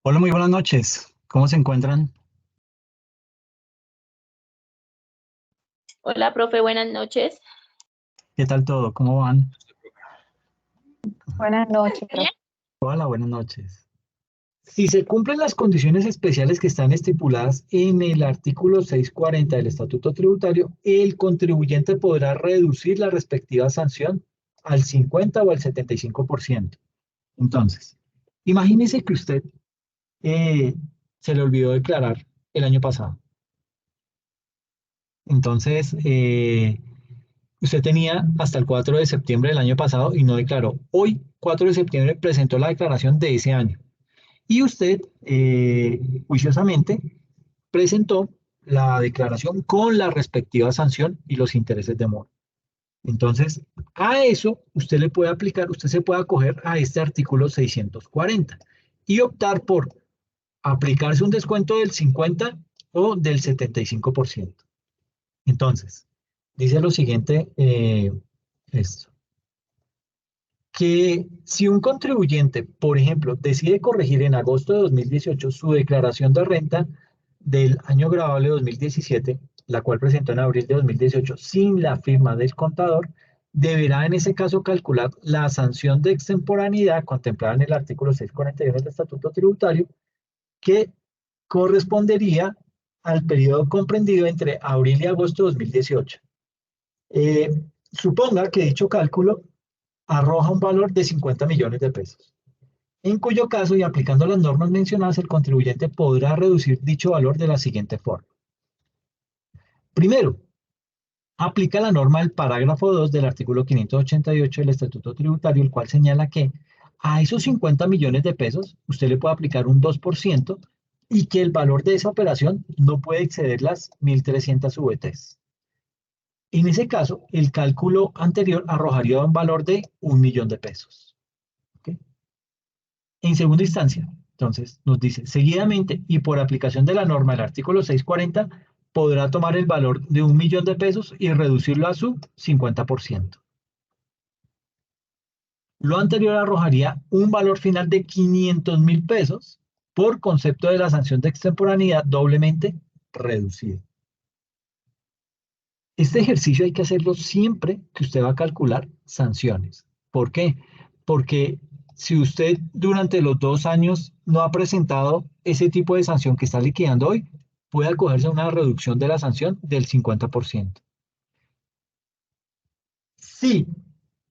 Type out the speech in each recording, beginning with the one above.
Hola, muy buenas noches. ¿Cómo se encuentran? Hola, profe, buenas noches. ¿Qué tal todo? ¿Cómo van? Buenas noches, Bien. profe. Hola, buenas noches. Si se cumplen las condiciones especiales que están estipuladas en el artículo 640 del Estatuto Tributario, el contribuyente podrá reducir la respectiva sanción al 50 o al 75%. Entonces, imagínese que usted eh, se le olvidó declarar el año pasado. Entonces, usted tenía hasta el 4 de septiembre del año pasado y no declaró. Hoy, 4 de septiembre, presentó la declaración de ese año. Y usted, juiciosamente, presentó la declaración con la respectiva sanción y los intereses de mora. Entonces, a eso usted le puede aplicar, usted se puede acoger a este artículo 640 y optar por aplicarse un descuento del 50 o del 75%. Entonces, dice lo siguiente, esto, que si un contribuyente, por ejemplo, decide corregir en agosto de 2018 su declaración de renta del año grabable 2017, la cual presentó en abril de 2018 sin la firma del contador, deberá en ese caso calcular la sanción de extemporaneidad contemplada en el artículo 641 del Estatuto Tributario, que correspondería al periodo comprendido entre abril y agosto de 2018. Eh, Suponga que dicho cálculo arroja un valor de 50 millones de pesos, en cuyo caso, y aplicando las normas mencionadas, el contribuyente podrá reducir dicho valor de la siguiente forma. Primero, aplica la norma del parágrafo 2 del artículo 588 del Estatuto Tributario, el cual señala que a esos 50 millones de pesos usted le puede aplicar un 2% y que el valor de esa operación no puede exceder las 1.300 VTs. En ese caso, el cálculo anterior arrojaría un valor de 1 millón de pesos. ¿Okay? En segunda instancia, entonces, nos dice, seguidamente y por aplicación de la norma del artículo 640, podrá tomar el valor de 1 millón de pesos y reducirlo a su 50%. Lo anterior arrojaría un valor final de 500.000 pesos por concepto de la sanción de extemporaneidad doblemente reducida. Este ejercicio hay que hacerlo siempre que usted va a calcular sanciones. ¿Por qué? Porque si usted durante los 2 años no ha presentado ese tipo de sanción que está liquidando hoy, puede acogerse a una reducción de la sanción del 50%. Si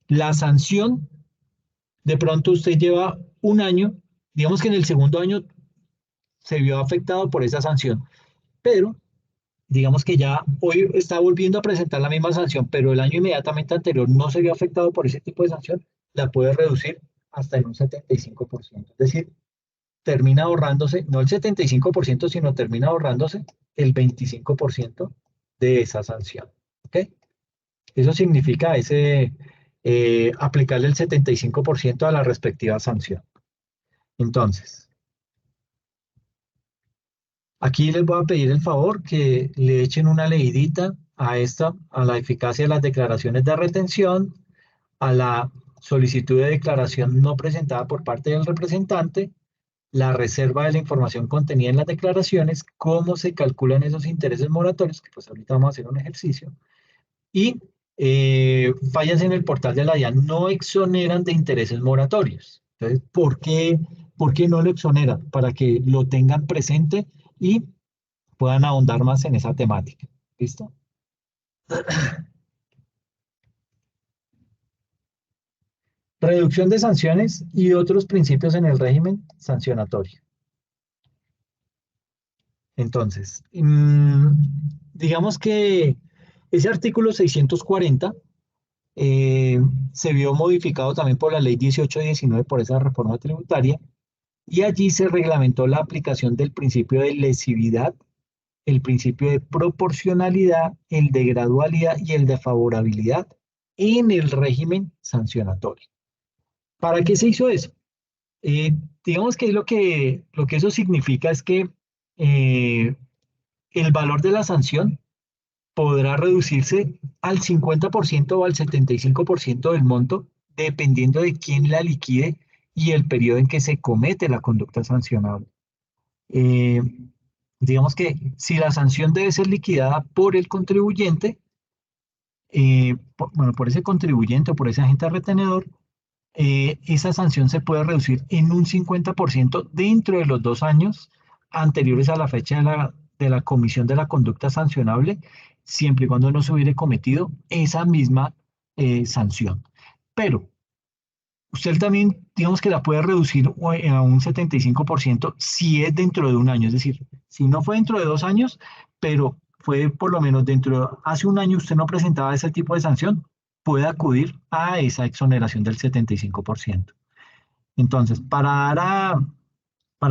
la sanción, de pronto usted lleva un año, digamos que en el segundo año se vio afectado por esa sanción, pero digamos que ya hoy está volviendo a presentar la misma sanción, pero el año inmediatamente anterior no se vio afectado por ese tipo de sanción, la puede reducir hasta en un 75%. Es decir, termina ahorrándose, no el 75%, sino termina ahorrándose el 25% de esa sanción. ¿Ok? Eso significa aplicarle el 75% a la respectiva sanción. Entonces, aquí les voy a pedir el favor que le echen una leidita a la eficacia de las declaraciones de retención, a la solicitud de declaración no presentada por parte del representante, la reserva de la información contenida en las declaraciones, cómo se calculan esos intereses moratorios, que pues ahorita vamos a hacer un ejercicio, y fallas en el portal de la DIAN no exoneran de intereses moratorios. Entonces, ¿por qué no lo exoneran? Para que lo tengan presente y puedan ahondar más en esa temática. ¿Listo? Reducción de sanciones y otros principios en el régimen sancionatorio. Entonces, digamos que ese artículo 640 se vio modificado también por la ley 1819 por esa reforma tributaria y allí se reglamentó la aplicación del principio de lesividad, el principio de proporcionalidad, el de gradualidad y el de favorabilidad en el régimen sancionatorio. ¿Para qué se hizo eso? Digamos que lo que eso significa es que eh, el valor de la sanción podrá reducirse al 50% o al 75% del monto, dependiendo de quién la liquide y el periodo en que se comete la conducta sancionable. Eh, digamos que si la sanción debe ser liquidada por el contribuyente, bueno, por ese contribuyente o por ese agente retenedor, esa sanción se puede reducir en un 50% dentro de los 2 años anteriores a la fecha de la comisión de la conducta sancionable, siempre y cuando no se hubiere cometido esa misma sanción. Pero usted también, digamos que la puede reducir a un 75% si es dentro de un año, es decir, si no fue dentro de 2 años, pero fue por lo menos hace un año usted no presentaba ese tipo de sanción, puede acudir a esa exoneración del 75%. Entonces, para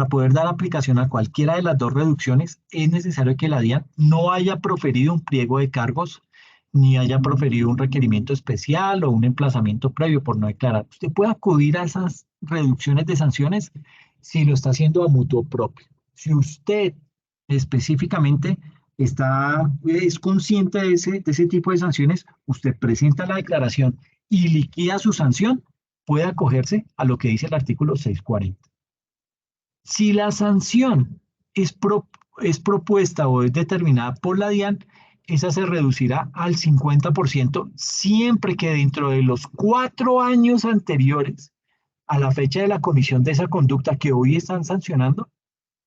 poder dar aplicación a cualquiera de las dos reducciones, es necesario que la DIAN no haya proferido un pliego de cargos ni haya proferido un requerimiento especial o un emplazamiento previo por no declarar. Usted puede acudir a esas reducciones de sanciones si lo está haciendo a mutuo propio. Si usted específicamente es consciente de ese tipo de sanciones, usted presenta la declaración y liquida su sanción, puede acogerse a lo que dice el artículo 640. Si la sanción es, es propuesta o es determinada por la DIAN, esa se reducirá al 50% siempre que dentro de los 4 años anteriores a la fecha de la comisión de esa conducta que hoy están sancionando,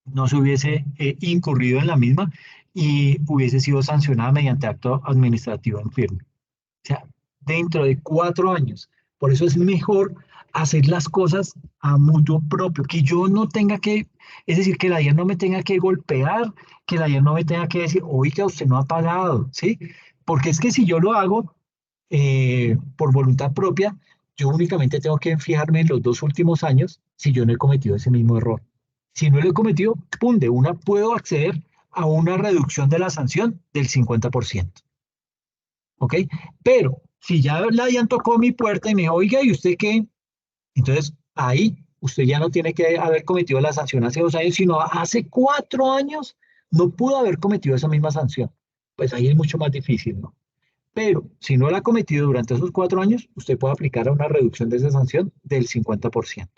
no se hubiese incurrido en la misma y hubiese sido sancionada mediante acto administrativo en firme. O sea, dentro de 4 años. Por eso es mejor hacer las cosas a mutuo propio, que yo no tenga que, es decir, que la DIAN no me tenga que golpear, que la DIAN no me tenga que decir, oiga, usted no ha pagado, ¿sí? Porque es que si yo lo hago por voluntad propia, yo únicamente tengo que fijarme en los 2 últimos años si yo no he cometido ese mismo error. Si no lo he cometido, pum, de una puedo acceder a una reducción de la sanción del 50%. ¿Ok? Pero si ya la DIAN tocó mi puerta y me dijo, oiga, ¿y usted qué? Entonces ahí usted ya no tiene que haber cometido la sanción hace 2 años, sino hace 4 años no pudo haber cometido esa misma sanción. Pues ahí es mucho más difícil, ¿no? Pero si no la ha cometido durante esos 4 años, usted puede aplicar a una reducción de esa sanción del 50%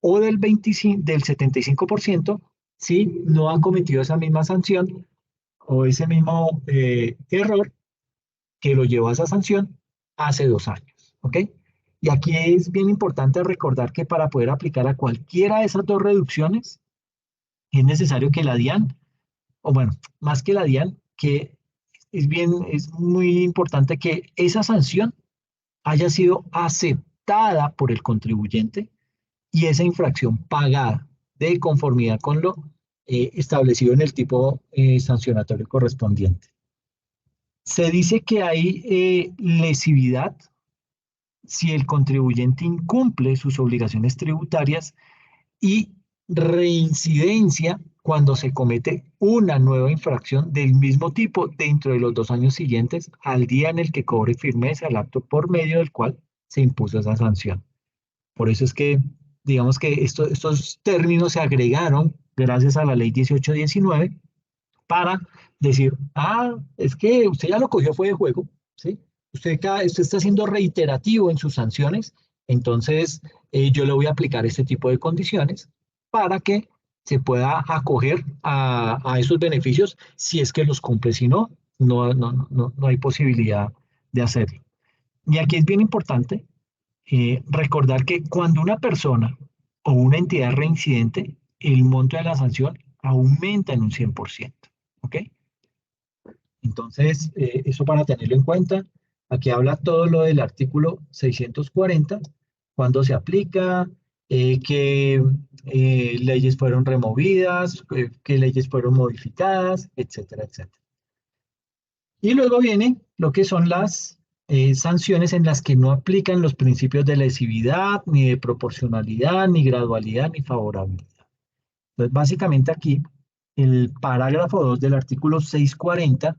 o del 25, del 75% si no ha cometido esa misma sanción o ese mismo error que lo llevó a esa sanción hace 2 años. ¿Ok? Y aquí es bien importante recordar que para poder aplicar a cualquiera de esas dos reducciones, es necesario que la DIAN, o bueno, más que la DIAN, que es muy importante que esa sanción haya sido aceptada por el contribuyente y esa infracción pagada de conformidad con lo establecido en el tipo sancionatorio correspondiente. Se dice que hay lesividad si el contribuyente incumple sus obligaciones tributarias y reincidencia cuando se comete una nueva infracción del mismo tipo dentro de los 2 años siguientes al día en el que cobre firmeza el acto por medio del cual se impuso esa sanción. Por eso es que, digamos que estos términos se agregaron gracias a la ley 1819 para decir, es que usted ya lo cogió fue de juego, ¿sí? Usted está siendo reiterativo en sus sanciones, entonces yo le voy a aplicar este tipo de condiciones para que se pueda acoger a esos beneficios si es que los cumple, si no, no hay posibilidad de hacerlo. Y aquí es bien importante recordar que cuando una persona o una entidad es reincidente, el monto de la sanción aumenta en un 100%. ¿Ok? Entonces, eso para tenerlo en cuenta. Aquí habla todo lo del artículo 640, cuándo se aplica, qué leyes fueron removidas, qué leyes fueron modificadas, etcétera, etcétera. Y luego viene lo que son las sanciones en las que no aplican los principios de lesividad, ni de proporcionalidad, ni gradualidad, ni favorabilidad. Entonces, básicamente aquí, el parágrafo 2 del artículo 640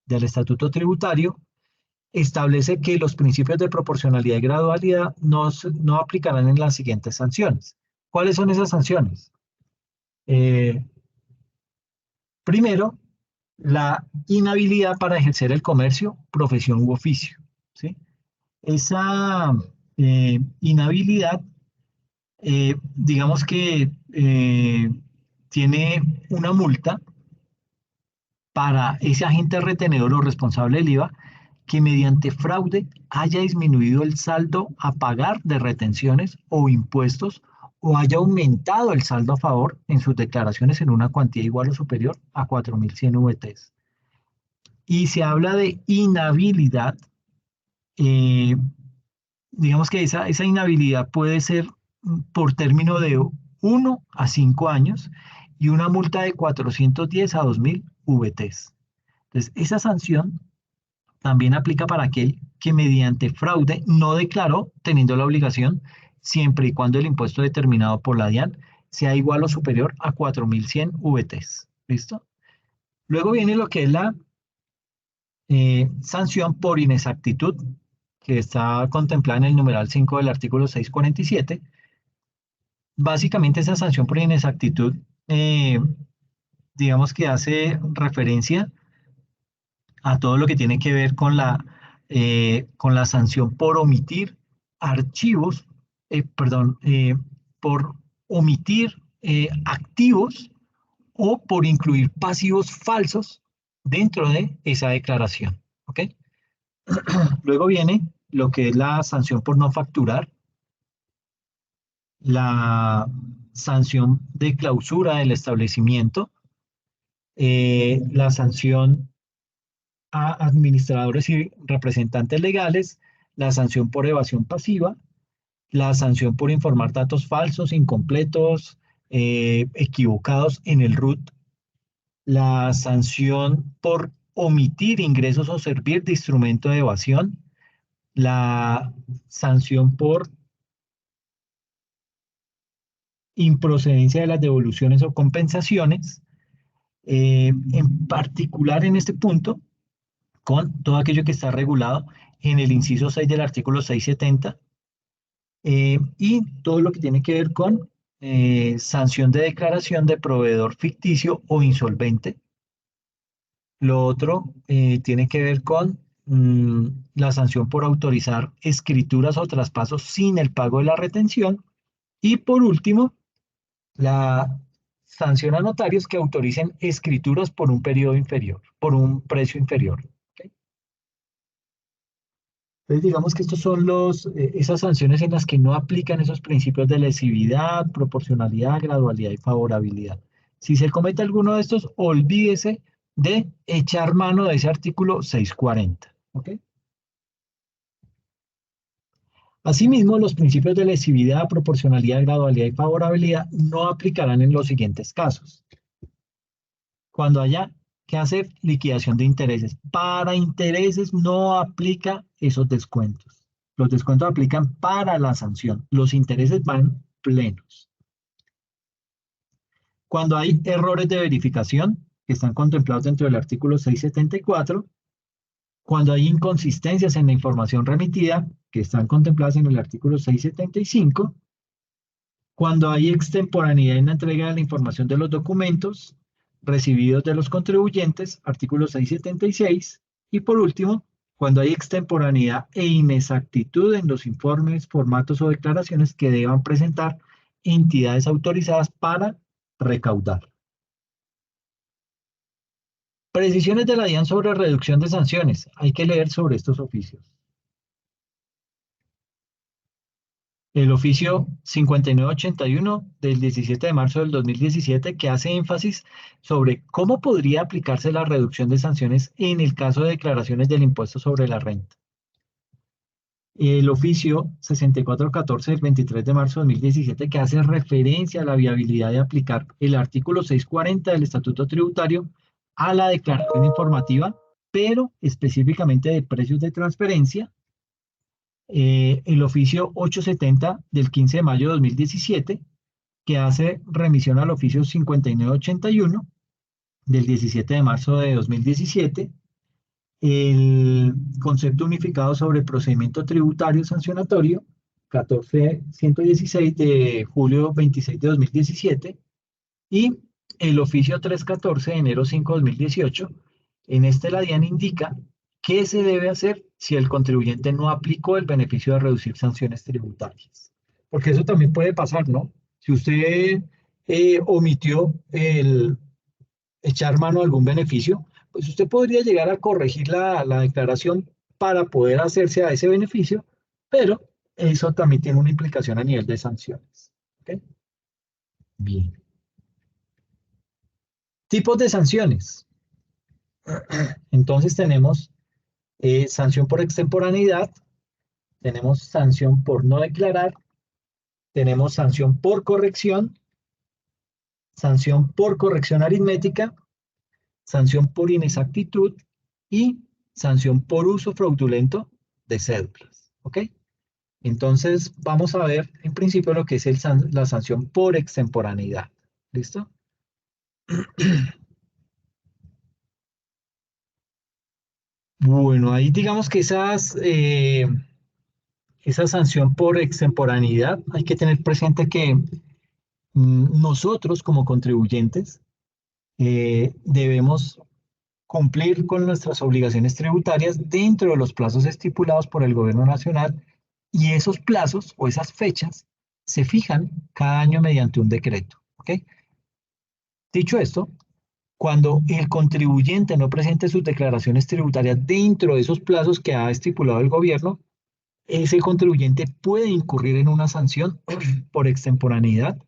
del Estatuto Tributario establece que los principios de proporcionalidad y gradualidad no aplicarán en las siguientes sanciones. ¿Cuáles son esas sanciones? Eh, Primero, la inhabilidad para ejercer el comercio, profesión u oficio. ¿Sí? Esa inhabilidad, digamos que tiene una multa para ese agente retenedor o responsable del IVA que mediante fraude haya disminuido el saldo a pagar de retenciones o impuestos o haya aumentado el saldo a favor en sus declaraciones en una cuantía igual o superior a 4.100 VTs. Y se habla de inhabilidad. eh, digamos que esa inhabilidad puede ser por término de 1 a 5 años y una multa de 410 a 2.000 VTs. Entonces, esa sanción también aplica para aquel que mediante fraude no declaró teniendo la obligación, siempre y cuando el impuesto determinado por la DIAN sea igual o superior a 4.100 VTs. ¿Listo? Luego viene lo que es la sanción por inexactitud, que está contemplada en el numeral 5 del artículo 647. Básicamente esa sanción por inexactitud, eh, digamos que hace referencia a todo lo que tiene que ver con la sanción por omitir archivos, perdón, por omitir activos o por incluir pasivos falsos dentro de esa declaración. ¿Ok? Luego viene lo que es la sanción por no facturar, la sanción de clausura del establecimiento, la sanción a administradores y representantes legales, la sanción por evasión pasiva, la sanción por informar datos falsos, incompletos, equivocados en el RUT, la sanción por omitir ingresos o servir de instrumento de evasión, la sanción por improcedencia de las devoluciones o compensaciones, en particular en este punto, con todo aquello que está regulado en el inciso 6 del artículo 670, y todo lo que tiene que ver con sanción de declaración de proveedor ficticio o insolvente. Lo otro tiene que ver con la sanción por autorizar escrituras o traspasos sin el pago de la retención. Y por último, la sanción a notarios que autoricen escrituras por un periodo inferior, por un precio inferior. ¿Ok? Entonces, digamos que estos son esas sanciones en las que no aplican esos principios de lesividad, proporcionalidad, gradualidad y favorabilidad. Si se comete alguno de estos, olvídese de echar mano de ese artículo 640. ¿Ok? Asimismo, los principios de lesividad, proporcionalidad, gradualidad y favorabilidad no aplicarán en los siguientes casos. Cuando haya que hacer liquidación de intereses. Para intereses no aplica esos descuentos. Los descuentos aplican para la sanción. Los intereses van plenos. Cuando hay errores de verificación, que están contemplados dentro del artículo 674, cuando hay inconsistencias en la información remitida, que están contempladas en el artículo 675, cuando hay extemporaneidad en la entrega de la información de los documentos recibidos de los contribuyentes, artículo 676, y por último, cuando hay extemporaneidad e inexactitud en los informes, formatos o declaraciones que deban presentar entidades autorizadas para recaudar. Precisiones de la DIAN sobre reducción de sanciones. Hay que leer sobre estos oficios. El oficio 5981 del 17 de marzo del 2017, que hace énfasis sobre cómo podría aplicarse la reducción de sanciones en el caso de declaraciones del impuesto sobre la renta. El oficio 6414 del 23 de marzo de 2017, que hace referencia a la viabilidad de aplicar el artículo 640 del Estatuto Tributario a la declaración informativa, pero específicamente de precios de transferencia. El oficio 870 del 15 de mayo de 2017, que hace remisión al oficio 5981 del 17 de marzo de 2017, el concepto unificado sobre procedimiento tributario sancionatorio 14116 de julio 26 de 2017 y el oficio 314 de enero 5 de 2018. En este la DIAN indica qué se debe hacer si el contribuyente no aplicó el beneficio de reducir sanciones tributarias. Porque eso también puede pasar, ¿no? Si usted omitió el echar mano a algún beneficio, pues usted podría llegar a corregir la declaración para poder hacerse a ese beneficio, pero eso también tiene una implicación a nivel de sanciones. ¿Ok? Bien. Tipos de sanciones. Entonces tenemos sanción por extemporaneidad, tenemos sanción por no declarar, tenemos sanción por corrección aritmética, sanción por inexactitud y sanción por uso fraudulento de cédulas. ¿Ok? Entonces vamos a ver en principio lo que es la sanción por extemporaneidad. ¿Listo? Bueno, ahí digamos que esa sanción por extemporaneidad, hay que tener presente que nosotros como contribuyentes debemos cumplir con nuestras obligaciones tributarias dentro de los plazos estipulados por el gobierno nacional y esos plazos o esas fechas se fijan cada año mediante un decreto. ¿Ok? Dicho esto, cuando el contribuyente no presente sus declaraciones tributarias dentro de esos plazos que ha estipulado el gobierno, ese contribuyente puede incurrir en una sanción por extemporaneidad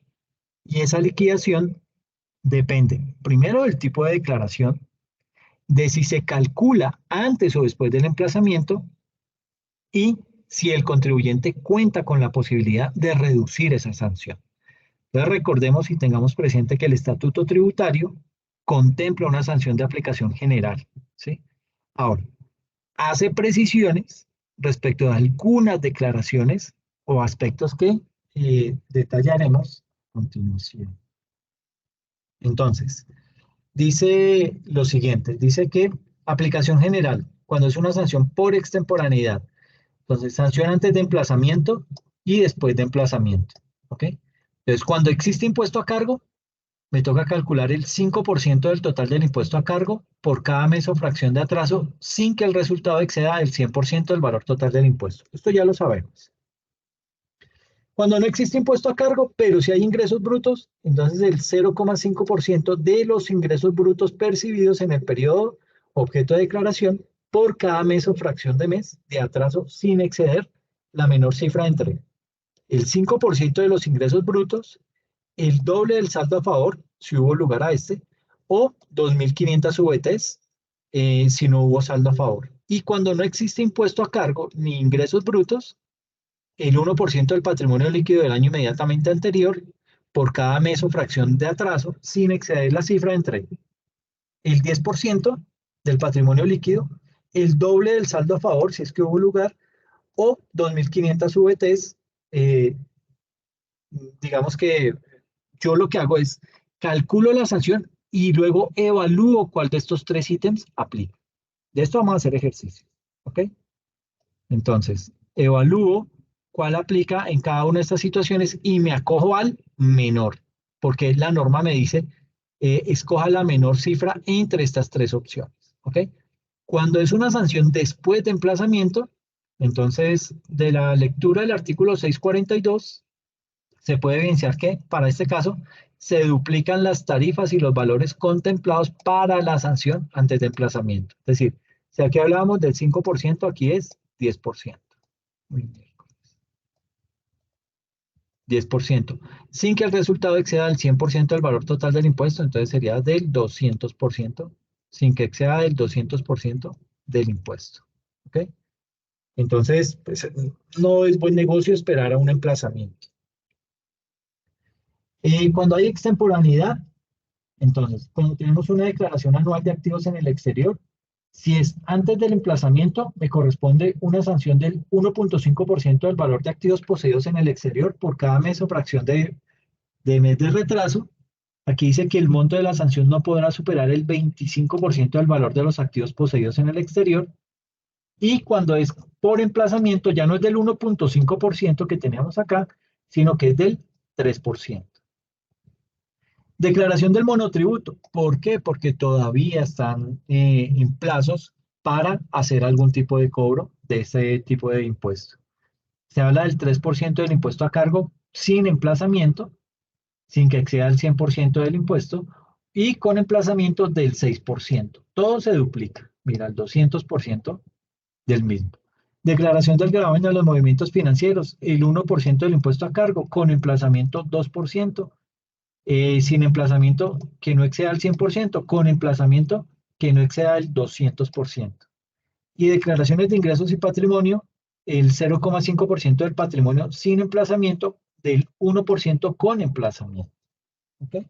y esa liquidación depende primero del tipo de declaración, de si se calcula antes o después del emplazamiento y si el contribuyente cuenta con la posibilidad de reducir esa sanción. Entonces recordemos y tengamos presente que el estatuto tributario contempla una sanción de aplicación general, ¿sí? Ahora, hace precisiones respecto de algunas declaraciones o aspectos que detallaremos a continuación. Entonces, dice lo siguiente, dice que aplicación general, cuando es una sanción por extemporaneidad, entonces sanción antes de emplazamiento y después de emplazamiento, ¿ok? Entonces, cuando existe impuesto a cargo, me toca calcular el 5% del total del impuesto a cargo por cada mes o fracción de atraso sin que el resultado exceda el 100% del valor total del impuesto. Esto ya lo sabemos. Cuando no existe impuesto a cargo, pero si hay ingresos brutos, entonces el 0,5% de los ingresos brutos percibidos en el periodo objeto de declaración por cada mes o fracción de mes de atraso sin exceder la menor cifra entre el 5% de los ingresos brutos, el doble del saldo a favor, si hubo lugar a este, o 2.500 VTs si no hubo saldo a favor. Y cuando no existe impuesto a cargo ni ingresos brutos, el 1% del patrimonio líquido del año inmediatamente anterior por cada mes o fracción de atraso, sin exceder la cifra entre el 10% del patrimonio líquido, el doble del saldo a favor, si es que hubo lugar, o 2.500 VTs. Digamos que yo lo que hago es calculo la sanción y luego evalúo cuál de estos tres ítems aplica. De esto vamos a hacer ejercicio. ¿Ok? Entonces, evalúo cuál aplica en cada una de estas situaciones y me acojo al menor, porque la norma me dice, escoja la menor cifra entre estas tres opciones. ¿Ok? Cuando es una sanción después de emplazamiento, entonces de la lectura del artículo 642, se puede evidenciar que para este caso se duplican las tarifas y los valores contemplados para la sanción antes de emplazamiento. Es decir, si aquí hablábamos del 5%, aquí es 10%. 10%. Sin que el resultado exceda del 100% del valor total del impuesto, entonces sería del 200%, sin que exceda del 200% del impuesto. ¿Ok? Entonces, pues, no es buen negocio esperar a un emplazamiento. Cuando hay extemporaneidad, entonces, cuando tenemos una declaración anual de activos en el exterior, si es antes del emplazamiento, me corresponde una sanción del 1,5% del valor de activos poseídos en el exterior por cada mes o fracción de mes de retraso. Aquí dice que el monto de la sanción no podrá superar el 25% del valor de los activos poseídos en el exterior. Y cuando es por emplazamiento, ya no es del 1,5% que teníamos acá, sino que es del 3%. Declaración del monotributo. ¿Por qué? Porque todavía están en plazos para hacer algún tipo de cobro de ese tipo de impuesto. Se habla del 3% del impuesto a cargo sin emplazamiento sin que exceda el 100% del impuesto y con emplazamiento del 6%. Todo se duplica, mira, el 200% del mismo. Declaración del gravamen de los movimientos financieros, el 1% del impuesto a cargo, con emplazamiento 2%, sin emplazamiento que no exceda el 100%, con emplazamiento que no exceda el 200%. Y declaraciones de ingresos y patrimonio, el 0,5% del patrimonio sin emplazamiento, del 1% con emplazamiento. ¿Okay?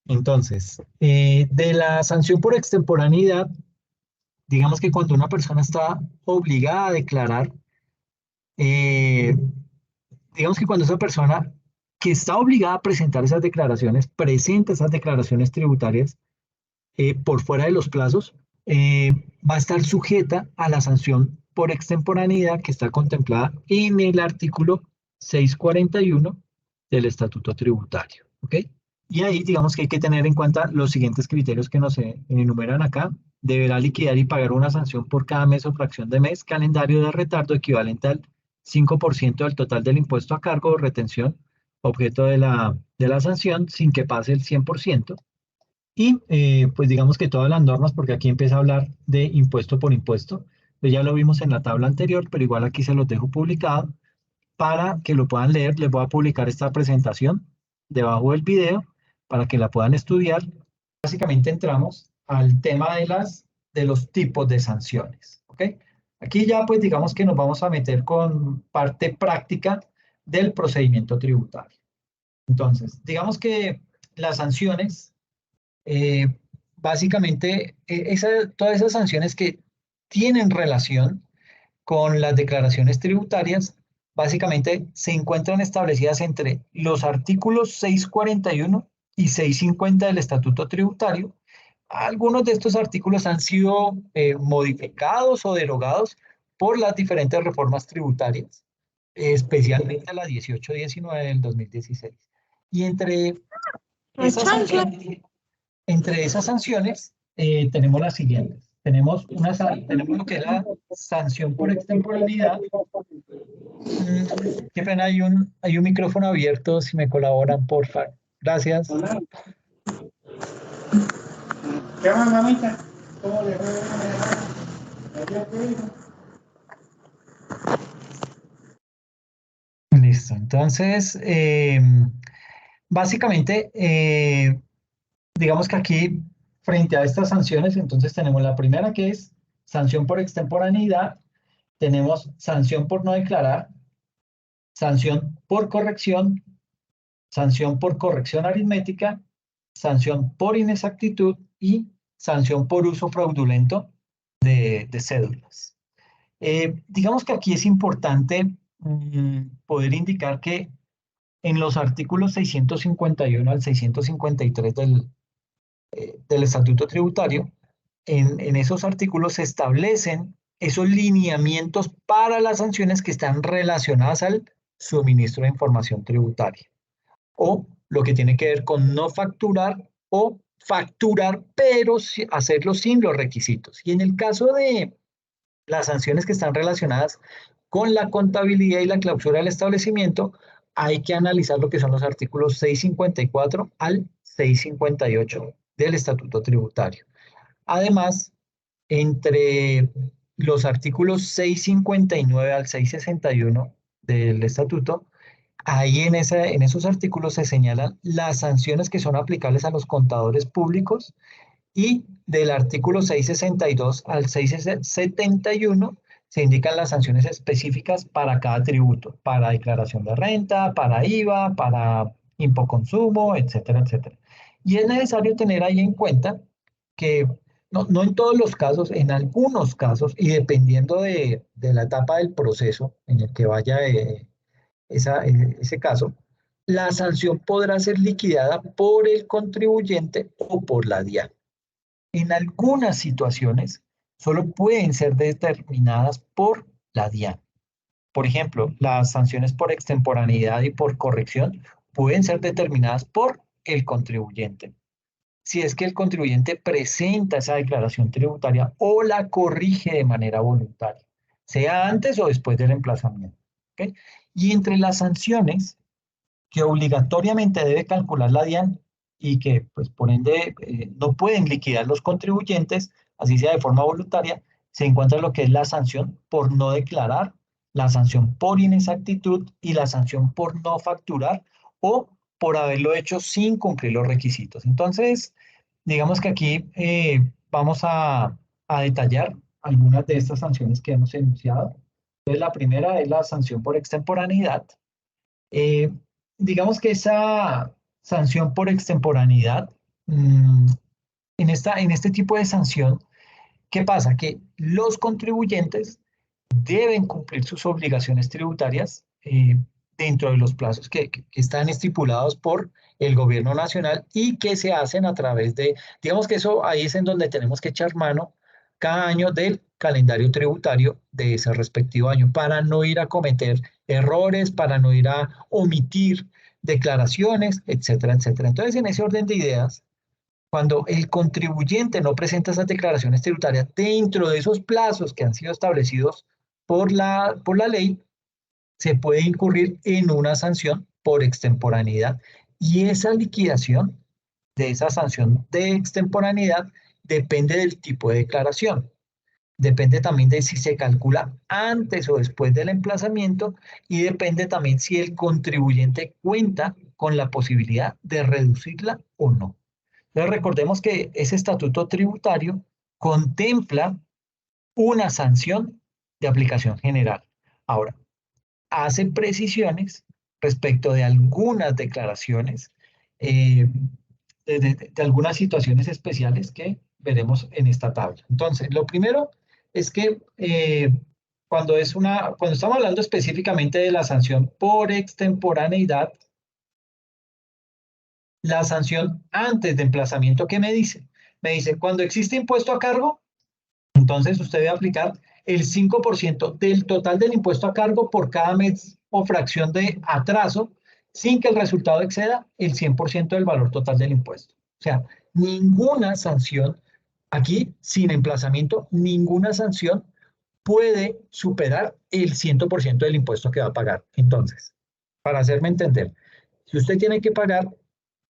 Entonces, de la sanción por extemporaneidad, digamos que cuando una persona está obligada a declarar, eh, digamos que cuando esa persona que está obligada a presentar esas declaraciones, presenta esas declaraciones tributarias por fuera de los plazos, va a estar sujeta a la sanción por extemporaneidad que está contemplada en el artículo 641 del Estatuto Tributario. ¿Ok? Y ahí digamos que hay que tener en cuenta los siguientes criterios que nos enumeran acá. Deberá liquidar y pagar una sanción por cada mes o fracción de mes, calendario de retardo equivalente al 5% del total del impuesto a cargo o retención, objeto de la sanción, sin que pase el 100%. Y pues digamos que todas las normas, porque aquí empieza a hablar de impuesto por impuesto, pues ya lo vimos en la tabla anterior, pero igual aquí se los dejo publicado para que lo puedan leer. Les voy a publicar esta presentación debajo del video para que la puedan estudiar. Básicamente entramos al tema de los tipos de sanciones. ¿Ok? Aquí ya pues digamos que nos vamos a meter con parte práctica del procedimiento tributario. Entonces, digamos que las sanciones eh, básicamente, todas esas sanciones que tienen relación con las declaraciones tributarias, básicamente se encuentran establecidas entre los artículos 641 y 650 del Estatuto Tributario. Algunos de estos artículos han sido modificados o derogados por las diferentes reformas tributarias, especialmente la 1819 del 2016. Y esas sanciones, entre esas sanciones tenemos las siguientes. Tenemos lo que es la sanción por extemporaneidad. Qué pena, hay un micrófono abierto, si me colaboran, por favor. Gracias. ¿Qué más, mamita? ¿Cómo le fue? Listo. Entonces, básicamente, digamos que aquí, frente a estas sanciones, entonces tenemos la primera que es sanción por extemporaneidad, tenemos sanción por no declarar, sanción por corrección, sanción por corrección aritmética, sanción por inexactitud y sanción por uso fraudulento de cédulas. Digamos que aquí es importante poder indicar que en los artículos 651 al 653 del Estatuto Tributario, en esos artículos se establecen esos lineamientos para las sanciones que están relacionadas al suministro de información tributaria, o lo que tiene que ver con no facturar o facturar, pero hacerlo sin los requisitos. Y en el caso de las sanciones que están relacionadas con la contabilidad y la clausura del establecimiento, hay que analizar lo que son los artículos 654 al 658 del Estatuto Tributario. Además, entre los artículos 659 al 661 del Estatuto, ahí en esos artículos se señalan las sanciones que son aplicables a los contadores públicos, y del artículo 662 al 671 se indican las sanciones específicas para cada tributo, para declaración de renta, para IVA, para impoconsumo, etcétera, etcétera. Y es necesario tener ahí en cuenta que no en todos los casos, en algunos casos, y dependiendo de la etapa del proceso en el que vaya ese caso, la sanción podrá ser liquidada por el contribuyente o por la DIAN. En algunas situaciones solo pueden ser determinadas por la DIAN. Por ejemplo, las sanciones por extemporaneidad y por corrección pueden ser determinadas por el contribuyente. Si es que el contribuyente presenta esa declaración tributaria o la corrige de manera voluntaria, sea antes o después del emplazamiento. ¿Okay? Y entre las sanciones que obligatoriamente debe calcular la DIAN y que, pues, por ende, no pueden liquidar los contribuyentes, así sea de forma voluntaria, se encuentra lo que es la sanción por no declarar, la sanción por inexactitud y la sanción por no facturar o por haberlo hecho sin cumplir los requisitos. Entonces, digamos que aquí vamos a detallar algunas de estas sanciones que hemos enunciado. Entonces, la primera es la sanción por extemporaneidad. Eh, digamos que esa sanción por extemporaneidad, mm, en este tipo de sanción, ¿qué pasa? Que los contribuyentes deben cumplir sus obligaciones tributarias dentro de los plazos que están estipulados por el gobierno nacional y que se hacen a través de, digamos que eso ahí es en donde tenemos que echar mano cada año del calendario tributario de ese respectivo año para no ir a cometer errores, para no ir a omitir declaraciones, etcétera, etcétera. Entonces, en ese orden de ideas, cuando el contribuyente no presenta esas declaraciones tributarias dentro de esos plazos que han sido establecidos por la ley, se puede incurrir en una sanción por extemporaneidad. Y esa liquidación de esa sanción de extemporaneidad depende del tipo de declaración. Depende también de si se calcula antes o después del emplazamiento y depende también si el contribuyente cuenta con la posibilidad de reducirla o no. Entonces recordemos que ese estatuto tributario contempla una sanción de aplicación general. Ahora, hace precisiones respecto de algunas declaraciones, eh, de algunas situaciones especiales que veremos en esta tabla. Entonces, lo primero es que cuando estamos hablando específicamente de la sanción por extemporaneidad, la sanción antes de emplazamiento, ¿qué me dice? Me dice, cuando existe impuesto a cargo, entonces usted debe aplicar el 5% del total del impuesto a cargo por cada mes o fracción de atraso sin que el resultado exceda el 100% del valor total del impuesto. O sea, ninguna sanción, aquí sin emplazamiento, ninguna sanción puede superar el 100% del impuesto que va a pagar. Entonces, para hacerme entender, si usted tiene que pagar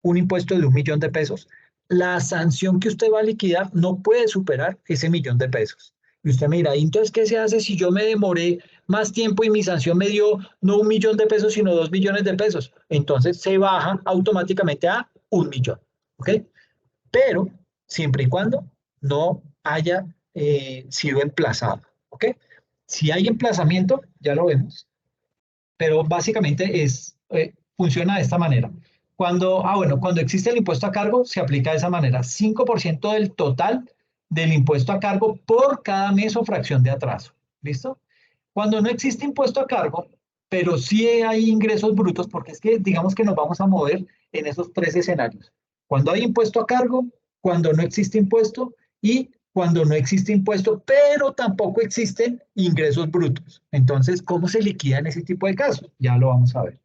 un impuesto de 1.000.000 de pesos, la sanción que usted va a liquidar no puede superar ese 1.000.000 de pesos. Y usted me dirá, entonces, ¿qué se hace si yo me demoré más tiempo y mi sanción me dio no 1.000.000 de pesos, sino 2.000.000 de pesos? Entonces se baja automáticamente a 1.000.000, ¿ok? Pero siempre y cuando no haya sido emplazado, ¿ok? Si hay emplazamiento, ya lo vemos, pero básicamente funciona de esta manera. Cuando existe el impuesto a cargo, se aplica de esa manera, 5% del total del impuesto a cargo por cada mes o fracción de atraso. ¿Listo? Cuando no existe impuesto a cargo, pero sí hay ingresos brutos, porque es que digamos que nos vamos a mover en esos tres escenarios. Cuando hay impuesto a cargo, cuando no existe impuesto y cuando no existe impuesto, pero tampoco existen ingresos brutos. Entonces, ¿cómo se liquida en ese tipo de casos? Ya lo vamos a ver.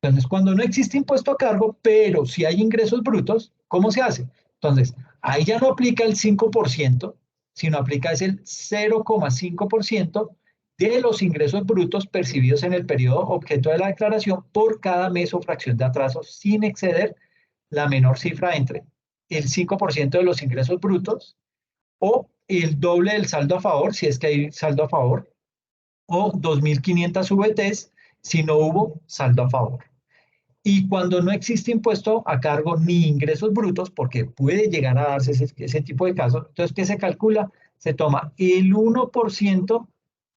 Entonces, cuando no existe impuesto a cargo, pero si hay ingresos brutos, ¿cómo se hace? Entonces, ahí ya no aplica el 5%, sino aplica es el 0,5% de los ingresos brutos percibidos en el periodo objeto de la declaración por cada mes o fracción de atraso sin exceder la menor cifra entre el 5% de los ingresos brutos o el doble del saldo a favor, si es que hay saldo a favor, o 2.500 VTs si no hubo saldo a favor. Y cuando no existe impuesto a cargo ni ingresos brutos, porque puede llegar a darse ese tipo de casos, entonces, ¿qué se calcula? Se toma el 1%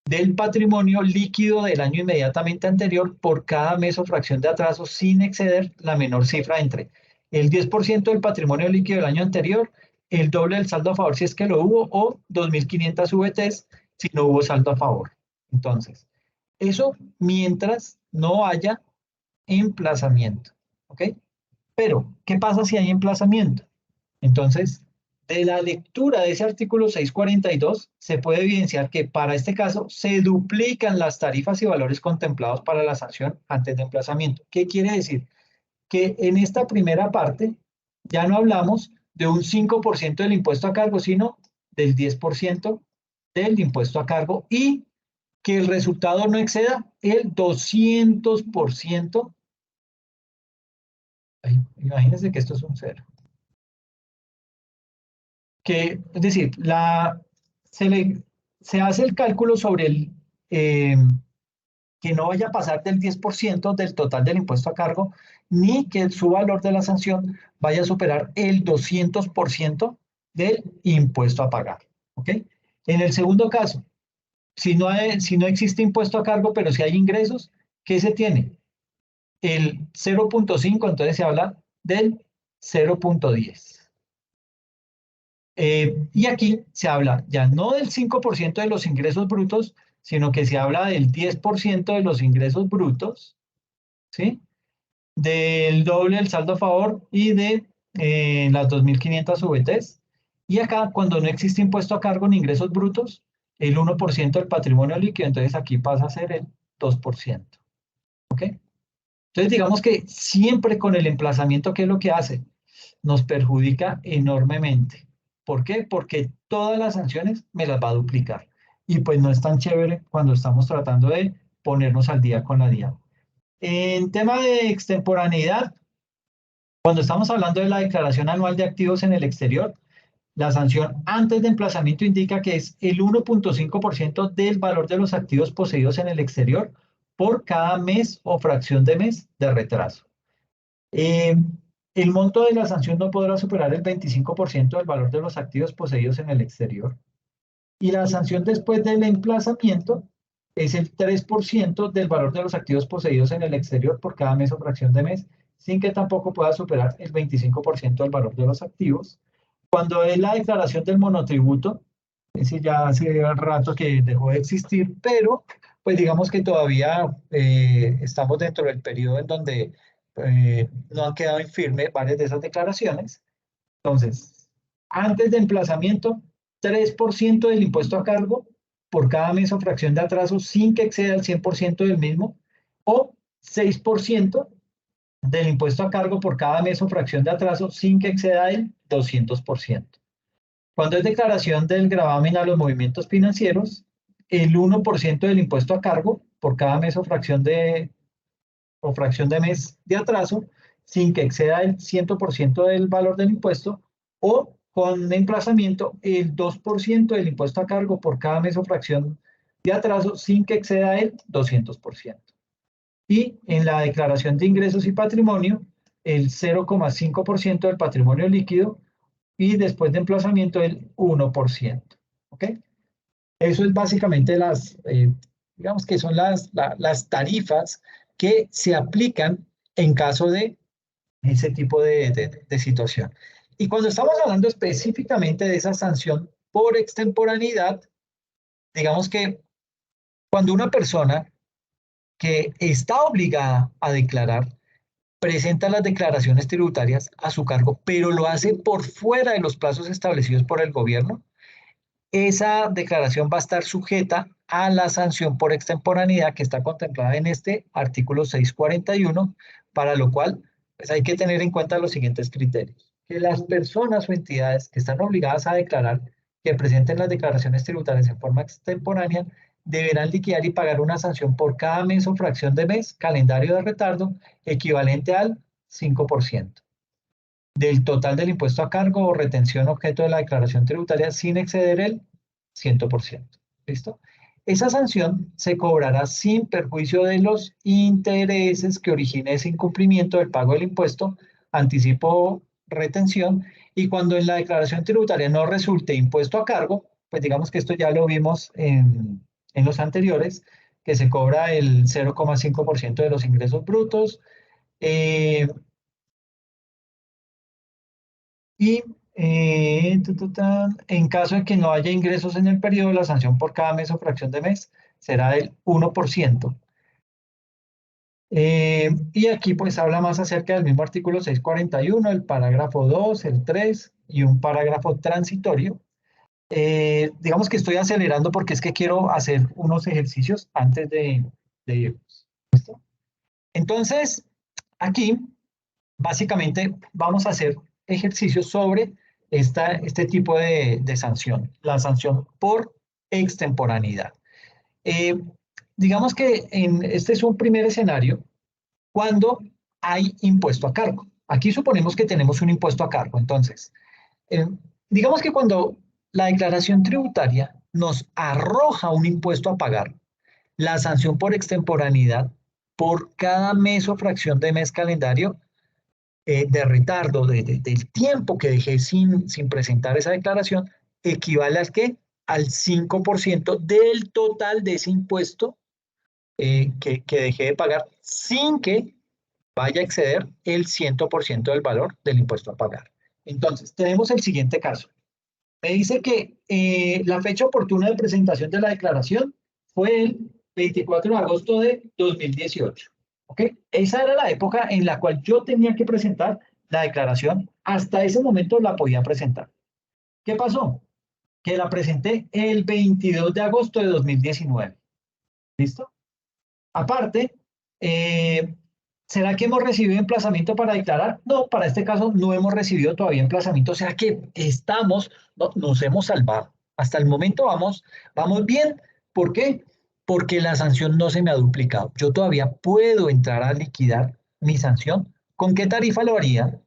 del patrimonio líquido del año inmediatamente anterior por cada mes o fracción de atraso sin exceder la menor cifra entre el 10% del patrimonio líquido del año anterior, el doble del saldo a favor si es que lo hubo, o 2.500 VTs si no hubo saldo a favor. Entonces, eso mientras no haya emplazamiento, ¿ok? Pero, ¿qué pasa si hay emplazamiento? Entonces, de la lectura de ese artículo 642, se puede evidenciar que para este caso se duplican las tarifas y valores contemplados para la sanción antes de emplazamiento. ¿Qué quiere decir? Que en esta primera parte ya no hablamos de un 5% del impuesto a cargo, sino del 10% del impuesto a cargo y que el resultado no exceda el 200% Ay, imagínense que esto es un cero. Es decir, se, le, se hace el cálculo sobre eh, que no vaya a pasar del 10% del total del impuesto a cargo, ni que su valor de la sanción vaya a superar el 200% del impuesto a pagar. ¿Ok? En el segundo caso, si no existe impuesto a cargo, pero si hay ingresos, ¿qué se tiene? El 0,5, entonces se habla del 0,10. Y aquí se habla ya no del 5% de los ingresos brutos, sino que se habla del 10% de los ingresos brutos, ¿sí? Del doble del saldo a favor y de las 2.500 VTs. Y acá, cuando no existe impuesto a cargo en ingresos brutos, el 1% del patrimonio líquido, entonces aquí pasa a ser el 2%. ¿Ok? Entonces, digamos que siempre con el emplazamiento, ¿qué es lo que hace? Nos perjudica enormemente. ¿Por qué? Porque todas las sanciones me las va a duplicar. Y pues no es tan chévere cuando estamos tratando de ponernos al día con la DIAN. En tema de extemporaneidad, cuando estamos hablando de la declaración anual de activos en el exterior, la sanción antes de emplazamiento indica que es el 1,5% del valor de los activos poseídos en el exterior por cada mes o fracción de mes de retraso. Eh, el monto de la sanción no podrá superar el 25% del valor de los activos poseídos en el exterior. Y la sanción después del emplazamiento es el 3% del valor de los activos poseídos en el exterior por cada mes o fracción de mes, sin que tampoco pueda superar el 25% del valor de los activos. Cuando es la declaración del monotributo, ese ya hace rato que dejó de existir, pero pues digamos que todavía estamos dentro del periodo en donde no han quedado en firme varias de esas declaraciones. Entonces, antes de emplazamiento, 3% del impuesto a cargo por cada mes o fracción de atraso sin que exceda el 100% del mismo, o 6% del impuesto a cargo por cada mes o fracción de atraso sin que exceda el 200%. Cuando es declaración del gravamen a los movimientos financieros, el 1% del impuesto a cargo por cada mes o fracción de mes de atraso sin que exceda el 100% del valor del impuesto, o con emplazamiento el 2% del impuesto a cargo por cada mes o fracción de atraso sin que exceda el 200%. Y en la declaración de ingresos y patrimonio, el 0,5% del patrimonio líquido y después de emplazamiento el 1%. ¿Ok? Eso es básicamente digamos que son las tarifas que se aplican en caso de ese tipo de situación. Y cuando estamos hablando específicamente de esa sanción por extemporaneidad, digamos que cuando una persona que está obligada a declarar presenta las declaraciones tributarias a su cargo, pero lo hace por fuera de los plazos establecidos por el gobierno, esa declaración va a estar sujeta a la sanción por extemporaneidad que está contemplada en este artículo 641, para lo cual pues hay que tener en cuenta los siguientes criterios. Que las personas o entidades que están obligadas a declarar, que presenten las declaraciones tributarias en forma extemporánea, deberán liquidar y pagar una sanción por cada mes o fracción de mes, calendario de retardo, equivalente al 5% del total del impuesto a cargo o retención objeto de la declaración tributaria sin exceder el 100%. ¿Listo? Esa sanción se cobrará sin perjuicio de los intereses que origine ese incumplimiento del pago del impuesto, anticipo, retención, y cuando en la declaración tributaria no resulte impuesto a cargo, pues digamos que esto ya lo vimos en los anteriores, que se cobra el 0,5% de los ingresos brutos, eh, y en caso de que no haya ingresos en el periodo, la sanción por cada mes o fracción de mes será del 1%. Y aquí pues habla más acerca del mismo artículo 641, el parágrafo 2, el 3 y un parágrafo transitorio. Digamos que estoy acelerando porque es que quiero hacer unos ejercicios antes de irnos. ¿Listo? Entonces, aquí básicamente vamos a hacer ejercicios sobre este tipo de sanción, la sanción por extemporaneidad. Eh, digamos que este es un primer escenario cuando hay impuesto a cargo. Aquí suponemos que tenemos un impuesto a cargo. Entonces, eh, digamos que cuando la declaración tributaria nos arroja un impuesto a pagar, la sanción por extemporaneidad por cada mes o fracción de mes calendario de retardo del tiempo que dejé sin presentar esa declaración equivale al qué? Al 5% del total de ese impuesto que dejé de pagar sin que vaya a exceder el 100% del valor del impuesto a pagar. Entonces, tenemos el siguiente caso. Me dice que la fecha oportuna de presentación de la declaración fue el 24 de agosto de 2018. ¿Ok? Esa era la época en la cual yo tenía que presentar la declaración. Hasta ese momento la podía presentar. ¿Qué pasó? Que la presenté el 22 de agosto de 2019. ¿Listo? Aparte, ¿será que hemos recibido emplazamiento para declarar? No, para este caso no hemos recibido todavía emplazamiento, o sea que nos hemos salvado. Hasta el momento vamos bien. ¿Por qué? Porque la sanción no se me ha duplicado. Yo todavía puedo entrar a liquidar mi sanción. ¿Con qué tarifa lo haría?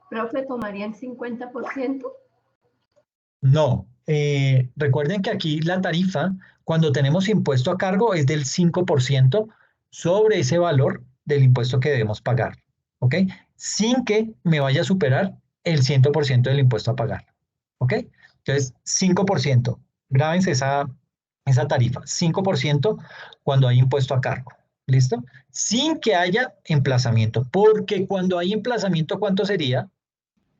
Profe, ¿tomaría el 50%? No. Recuerden que aquí la tarifa, cuando tenemos impuesto a cargo, es del 5% sobre ese valor del impuesto que debemos pagar. ¿Ok? Sin que me vaya a superar el 100% del impuesto a pagar. ¿Ok? Entonces, 5%. Grábense esa tarifa. 5% cuando hay impuesto a cargo. ¿Listo? Sin que haya emplazamiento. Porque cuando hay emplazamiento, ¿cuánto sería?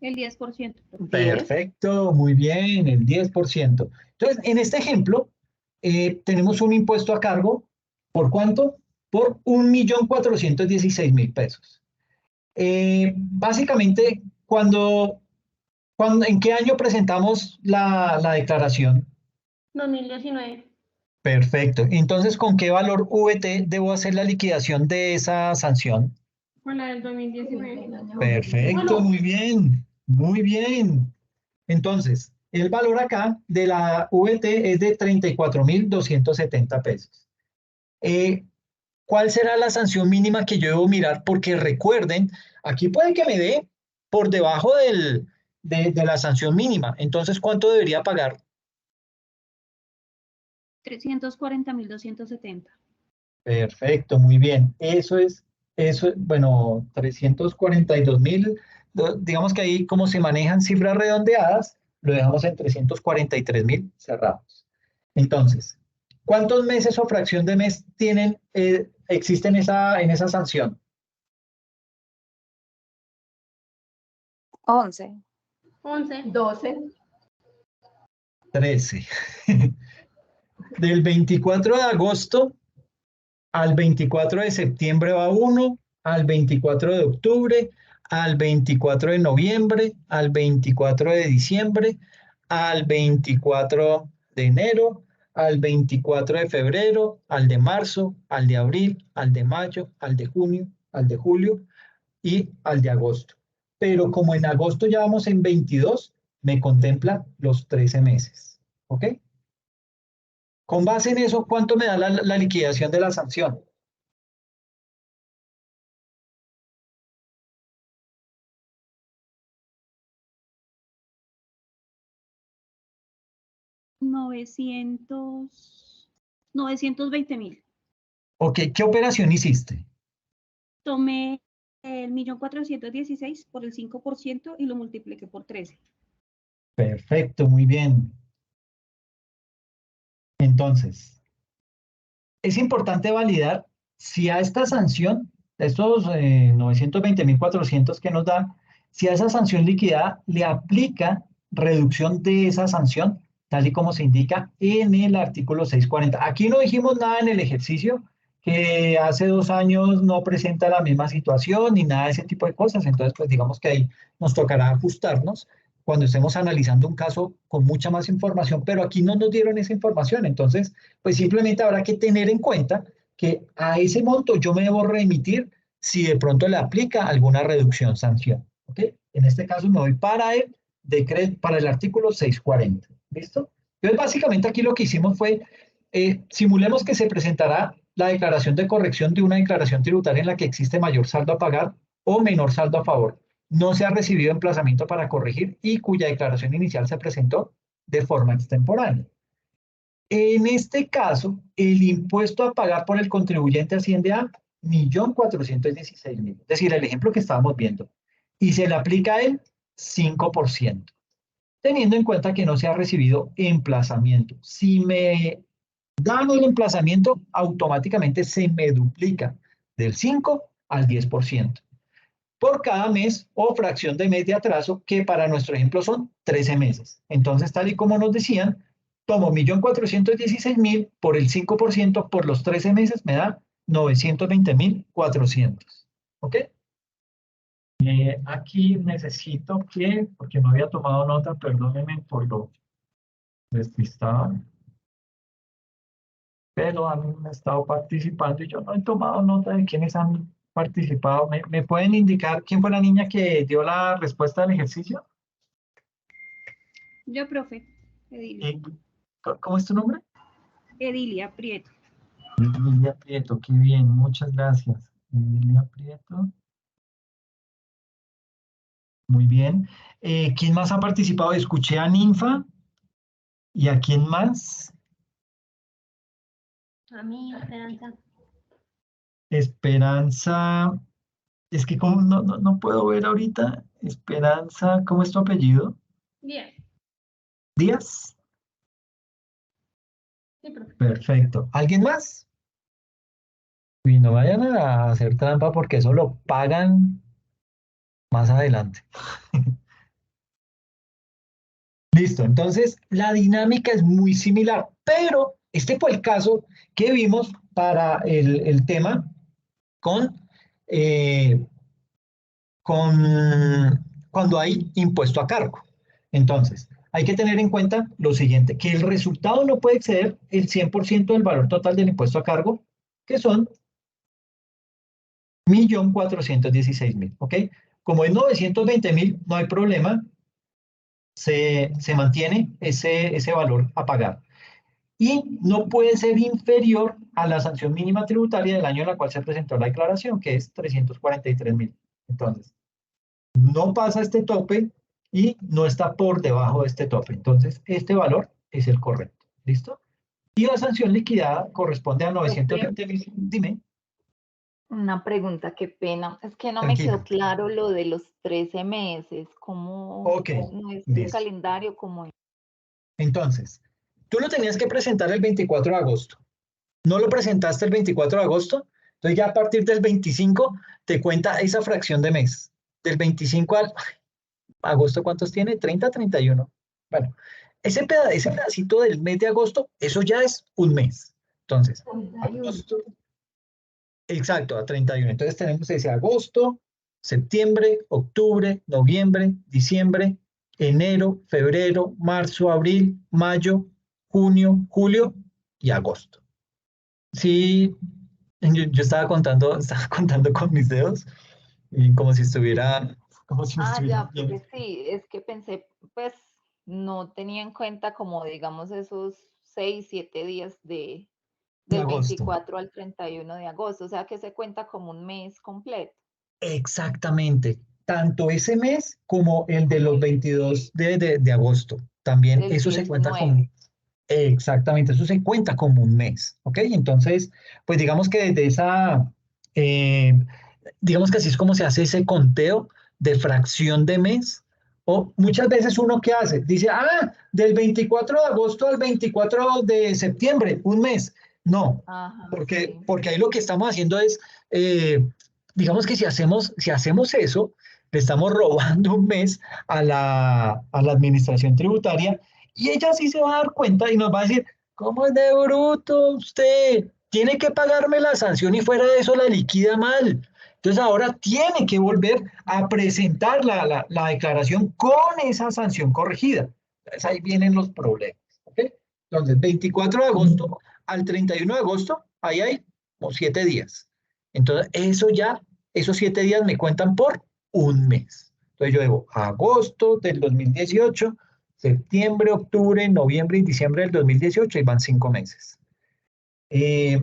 El 10%. Perfecto, muy bien, el 10%. Entonces, en este ejemplo, tenemos un impuesto a cargo, ¿por cuánto? Por 1.416.000 pesos. Básicamente, ¿en qué año presentamos la declaración? 2019. Perfecto. Entonces, ¿con qué valor VT debo hacer la liquidación de esa sanción? Con la del 2019. Perfecto, muy bien, muy bien. Entonces, el valor acá de la VT es de 34.270 pesos. ¿Cuál será la sanción mínima que yo debo mirar? Porque recuerden, aquí puede que me dé por debajo de la sanción mínima. Entonces, ¿cuánto debería pagar? 340.270. Perfecto, muy bien. Bueno, 342.000, digamos que ahí como se manejan cifras redondeadas, lo dejamos en 343.000 cerrados. Entonces, ¿cuántos meses o fracción de mes existen en esa sanción? 11. 11. 12. 13. Del 24 de agosto al 24 de septiembre va uno, al 24 de octubre, al 24 de noviembre, al 24 de diciembre, al 24 de enero, al 24 de febrero, al de marzo, al de abril, al de mayo, al de junio, al de julio y al de agosto. Pero como en agosto ya vamos en 22, me contempla los 13 meses. ¿Ok? Con base en eso, ¿cuánto me da la liquidación de la sanción? 920.000. Ok, ¿qué operación hiciste? Tomé el 1.416.000 por el 5% y lo multipliqué por 13. Perfecto, muy bien. Entonces, es importante validar si a esta sanción, estos 920.400 que nos da, si a esa sanción liquidada le aplica reducción de esa sanción, tal y como se indica en el artículo 640. Aquí no dijimos nada en el ejercicio, que hace 2 años no presenta la misma situación ni nada de ese tipo de cosas. Entonces, pues digamos que ahí nos tocará ajustarnos cuando estemos analizando un caso con mucha más información, pero aquí no nos dieron esa información. Entonces, pues simplemente habrá que tener en cuenta que a ese monto yo me debo remitir si de pronto le aplica alguna reducción sanción. ¿Ok? En este caso me voy para el decreto, para el artículo 640. ¿Listo? Entonces, básicamente aquí lo que hicimos fue, simulemos que se presentará la declaración de corrección de una declaración tributaria en la que existe mayor saldo a pagar o menor saldo a favor. no se ha recibido emplazamiento para corregir y cuya declaración inicial se presentó de forma extemporánea. En este caso, el impuesto a pagar por el contribuyente asciende a 1.416.000. Es decir, el ejemplo que estábamos viendo. Y se le aplica el 5%, teniendo en cuenta que no se ha recibido emplazamiento. Si me dan el emplazamiento, automáticamente se me duplica del 5 al 10% por cada mes o fracción de mes de atraso, que para nuestro ejemplo son 13 meses. Entonces, tal y como nos decían, tomo 1.416.000 por el 5% por los 13 meses, me da 920.400. ¿Ok? Aquí necesito que, porque no había tomado nota, perdónenme por lo despistado, pero han estado participando y yo no he tomado nota de quiénes han participado. ¿Me pueden indicar quién fue la niña que dio la respuesta al ejercicio? Yo, profe. Edilia. ¿Cómo es tu nombre? Edilia Prieto. Edilia Prieto, qué bien, muchas gracias. Edilia Prieto. Muy bien. ¿Quién más ha participado? Escuché a Ninfa. ¿Y a quién más? A mí, Esperanza. Esperanza. Es que como no puedo ver ahorita. Esperanza, ¿cómo es tu apellido? Bien. Díaz. Sí, profe. Perfecto. ¿Alguien más? Y no vayan a hacer trampa porque eso lo pagan más adelante. Listo, entonces la dinámica es muy similar, pero este fue el caso que vimos para el tema con, eh, con cuando hay impuesto a cargo. Entonces, hay que tener en cuenta lo siguiente, que el resultado no puede exceder el 100% del valor total del impuesto a cargo, que son 1.416.000, ¿ok? Como es 920.000, no hay problema, se mantiene ese valor a pagar. Y no puede ser inferior a la sanción mínima tributaria del año en la cual se presentó la declaración, que es 343.000. Entonces, no pasa este tope y no está por debajo de este tope. Entonces, este valor es el correcto. ¿Listo? Y la sanción liquidada corresponde a 920.000. Dime. Una pregunta, qué pena. Es que no me Tranquila. quedó claro lo de los 13 meses. ¿Cómo Ok, no es un listo. calendario como es? Entonces, tú lo tenías que presentar el 24 de agosto. No lo presentaste el 24 de agosto, entonces ya a partir del 25 te cuenta esa fracción de mes. Del 25 al agosto, ¿cuántos tiene? 30, 31. Bueno, ese pedacito del mes de agosto, eso ya es un mes. Entonces, agosto, exacto, a 31. Entonces tenemos ese agosto, septiembre, octubre, noviembre, diciembre, enero, febrero, marzo, abril, mayo, junio, julio y agosto. Sí, yo estaba contando con mis dedos y como si me estuviera Ya, viendo. porque sí, es que pensé, pues no tenía en cuenta como digamos esos 6, 7 días De del agosto. 24 al 31 de agosto, o sea que se cuenta como un mes completo. Exactamente. Tanto ese mes como el de los 22 de agosto. También Del eso se cuenta como, 19. exactamente, eso se cuenta como un mes. ¿Ok? Entonces, pues digamos que desde eh, digamos que así es como se hace ese conteo de fracción de mes. O muchas veces uno ¿qué hace? Dice, del 24 de agosto al 24 de septiembre, un mes. No, Ajá, porque, sí. porque ahí lo que estamos haciendo es, digamos que si hacemos eso, le estamos robando un mes a la administración tributaria y ella sí se va a dar cuenta y nos va a decir, ¿cómo es de bruto usted? Tiene que pagarme la sanción y fuera de eso la liquida mal. Entonces ahora tiene que volver a presentar la declaración con esa sanción corregida. Entonces ahí vienen los problemas. ¿Ok? Entonces, 24 de agosto al 31 de agosto, ahí hay como 7 días. Entonces, esos 7 días me cuentan por un mes. Entonces yo digo, agosto del 2018, septiembre, octubre, noviembre y diciembre del 2018, y van 5 meses. Eh,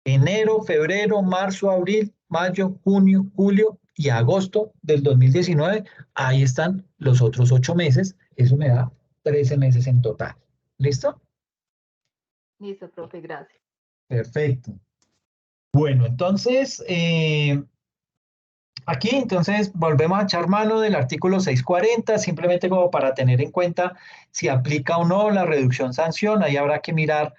enero, febrero, marzo, abril, mayo, junio, julio y agosto del 2019, ahí están los otros 8 meses, eso me da 13 meses en total. ¿Listo? Listo, profe, gracias. Perfecto. Bueno, entonces, aquí entonces volvemos a echar mano del artículo 640, simplemente como para tener en cuenta si aplica o no la reducción sanción, ahí habrá que mirar,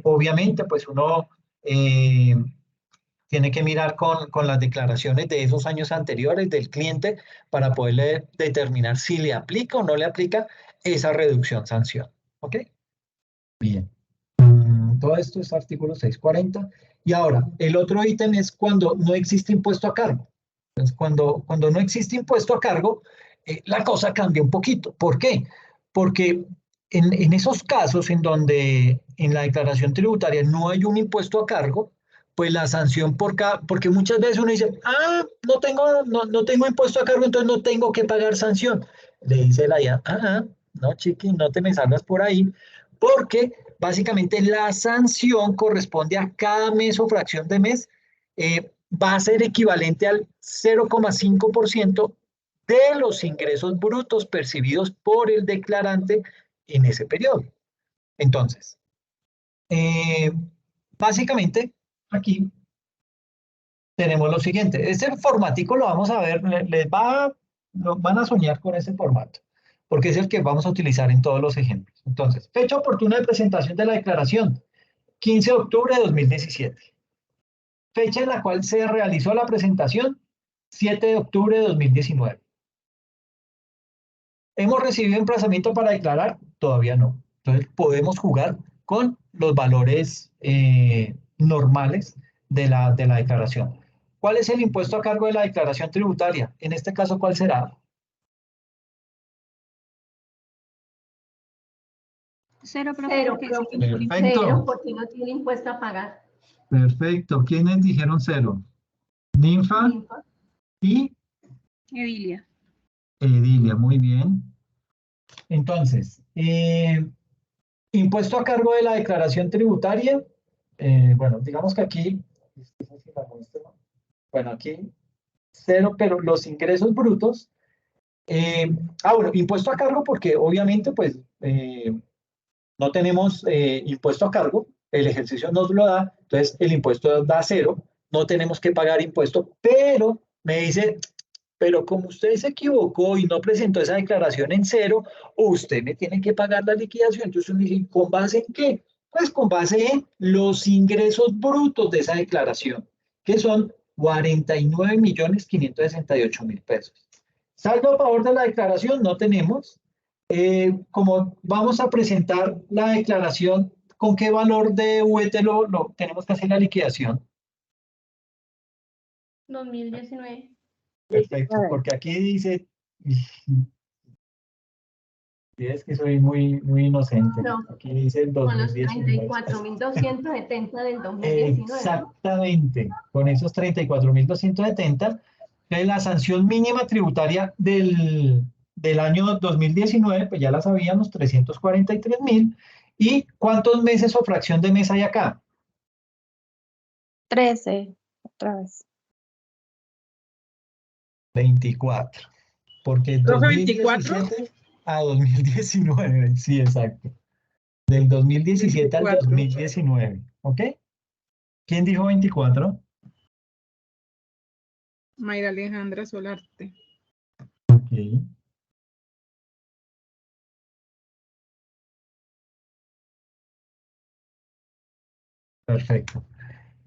obviamente, pues uno tiene que mirar con las declaraciones de esos años anteriores del cliente para poderle determinar si le aplica o no le aplica esa reducción sanción. ¿Ok? Bien. Todo esto es artículo 640. Y ahora, el otro ítem es cuando no existe impuesto a cargo. Entonces, cuando no existe impuesto a cargo, la cosa cambia un poquito. ¿Por qué? Porque en esos casos en donde en la declaración tributaria no hay un impuesto a cargo, pues la sanción porque muchas veces uno dice, no tengo impuesto a cargo, entonces no tengo que pagar sanción. Le dice la IA, no, chiqui, no te me salgas por ahí, porque básicamente la sanción corresponde a cada mes o fracción de mes, va a ser equivalente al 0,5% de los ingresos brutos percibidos por el declarante en ese periodo. Entonces, básicamente aquí tenemos lo siguiente. Este formatico lo vamos a ver, van a soñar con ese formato, porque es el que vamos a utilizar en todos los ejemplos. Entonces, fecha oportuna de presentación de la declaración, 15 de octubre de 2017. Fecha en la cual se realizó la presentación, 7 de octubre de 2019. ¿Hemos recibido emplazamiento para declarar? Todavía no. Entonces, podemos jugar con los valores normales de la declaración. ¿Cuál es el impuesto a cargo de la declaración tributaria? En este caso, ¿cuál será? Cero, profe, Cero, porque profe. tiene ningún Perfecto. Cero, porque no tiene impuesto a pagar. Perfecto. ¿Quiénes dijeron cero? Ninfa Ninfa. y Edilia. Edilia. Muy bien. Entonces, impuesto a cargo de la declaración tributaria. Bueno, digamos que aquí, bueno, aquí cero, pero los ingresos brutos. Bueno, impuesto a cargo porque obviamente pues no tenemos impuesto a cargo, el ejercicio nos lo da, entonces el impuesto da cero, no tenemos que pagar impuesto, pero me dice, pero como usted se equivocó y no presentó esa declaración en cero, usted me tiene que pagar la liquidación. Entonces uno dice, ¿con base en qué? Pues con base en los ingresos brutos de esa declaración, que son 49.568.000 pesos. Saldo a favor de la declaración no tenemos. Como vamos a presentar la declaración, ¿con qué valor de VT lo tenemos que hacer la liquidación? 2019. Perfecto, porque aquí dice, es que soy muy inocente. No. Aquí dice el Con los 2019. 34.270 del 2019. Exactamente, con esos 34.270, la sanción mínima tributaria del año 2019, pues ya la sabíamos, 343.000. ¿Y cuántos meses o fracción de mes hay acá? 13, otra vez. 24. Porque ¿Profe, 2017 a 2019, sí, exacto. Del 2017 al 24. 2019, ¿ok? ¿Quién dijo 24? Mayra Alejandra Solarte. Ok. Perfecto.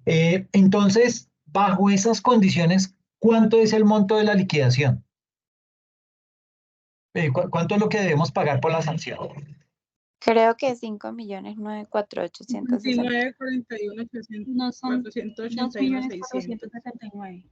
Entonces, bajo esas condiciones, ¿cuánto es el monto de la liquidación? ¿Cuánto es lo que debemos pagar por la sanción? Creo que 5.904.860. 29, 41, 800, No son 481, 600. 2.479.000.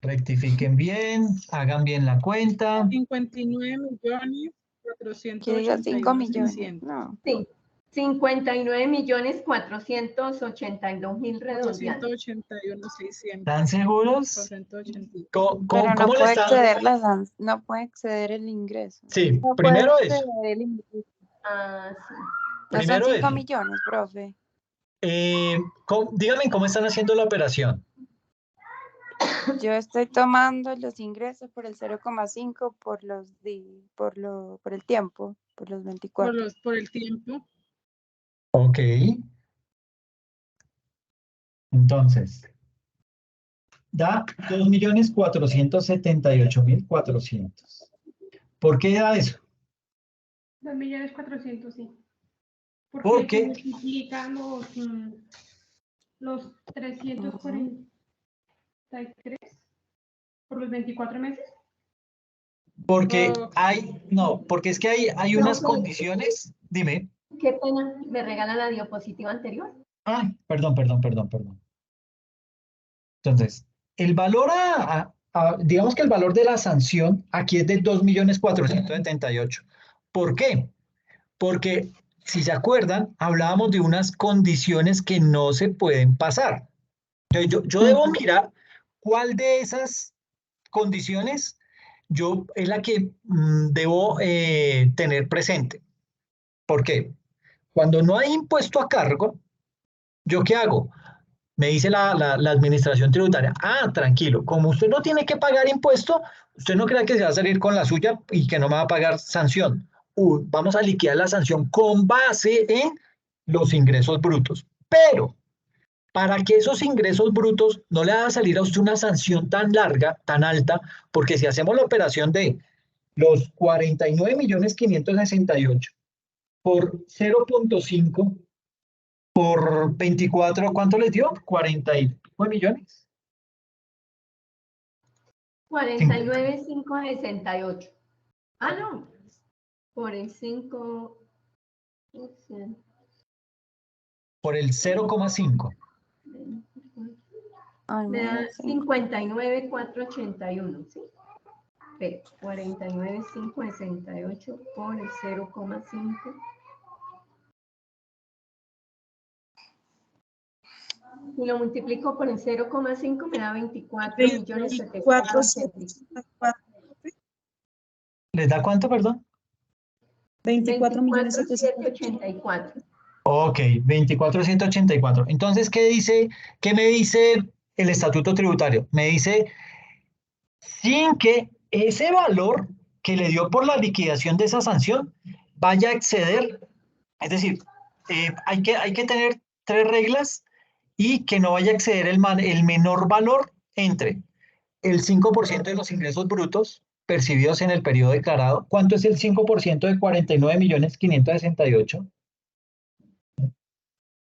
Rectifiquen bien, hagan bien la cuenta. 59.481.600. Que diga 5 millones. No. Sí, 59.482.000 redondeados. 481.600. ¿Están seguros? 480. Pero no ¿Cómo le puede están? exceder no puede exceder el ingreso. Sí, No primero puede eso. exceder el ingreso. Ah, sí. No son Primero 5 eso. millones, profe. Díganme cómo están haciendo la operación. Yo estoy tomando los ingresos por el 0,5 por por el tiempo, por los 24. Por el tiempo. Ok. Entonces, da 2.478.400. ¿Por qué da eso? 2.400.000, sí. ¿Por qué? Porque multiplican los 343 por los 24 meses. Porque Oh. porque es que hay unas condiciones. Dime. Qué pena, me regala la diapositiva anterior. Ay, perdón. Entonces, el valor digamos que el valor de la sanción aquí es de 2.478.000. ¿Por qué? Porque, si se acuerdan, hablábamos de unas condiciones que no se pueden pasar. Entonces, yo debo mirar cuál de esas condiciones es la que debo tener presente. ¿Por qué? Cuando no hay impuesto a cargo, ¿yo qué hago? Me dice la administración tributaria, tranquilo, como usted no tiene que pagar impuesto, usted no crea que se va a salir con la suya y que no me va a pagar sanción. Vamos a liquidar la sanción con base en los ingresos brutos. Pero, para que esos ingresos brutos no le haga salir a usted una sanción tan larga, tan alta, porque si hacemos la operación de los 49.568.000 por 0.5 por 24, ¿cuánto les dio? 49 millones. 49.568. No. Por el 5. Por el 0,5. Me da 59.481, ¿sí? 49.568 por el 0,5. Y lo multiplico por el 0,5 me da 24.784. ¿Les da cuánto, perdón? 24.784. Ok, 24.184. Entonces, ¿qué me dice el estatuto tributario? Me dice, sin que ese valor que le dio por la liquidación de esa sanción vaya a exceder, es decir, hay que tener 3 reglas y que no vaya a exceder el menor valor entre el 5% de los ingresos brutos percibidos en el periodo declarado. ¿Cuánto es el 5% de 49.568?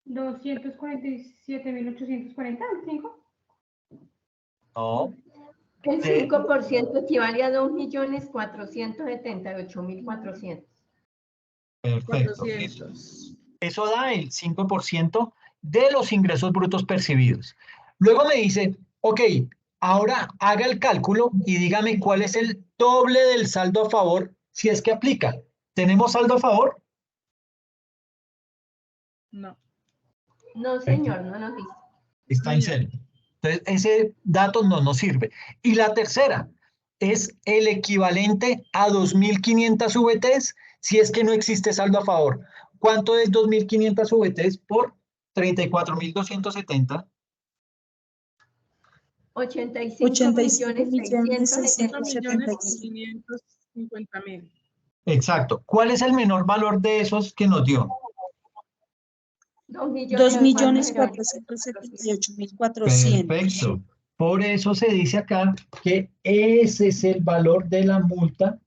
247.840, ¿5? No. El 5% equivale a 2.478.400. Perfecto. 400. Eso da el 5% de los ingresos brutos percibidos. Luego me dice, ok, ahora haga el cálculo y dígame cuál es el doble del saldo a favor si es que aplica. ¿Tenemos saldo a favor? No. No, señor, no nos dice. Está en cero. Entonces, ese dato no nos sirve. Y la tercera es el equivalente a 2.500 VTs si es que no existe saldo a favor. ¿Cuánto es 2.500 VTs por 34.270? 85.675.000. Exacto. ¿Cuál es el menor valor de esos que nos dio? 2.478.400. Perfecto. Por eso se dice acá que ese es el valor de la multa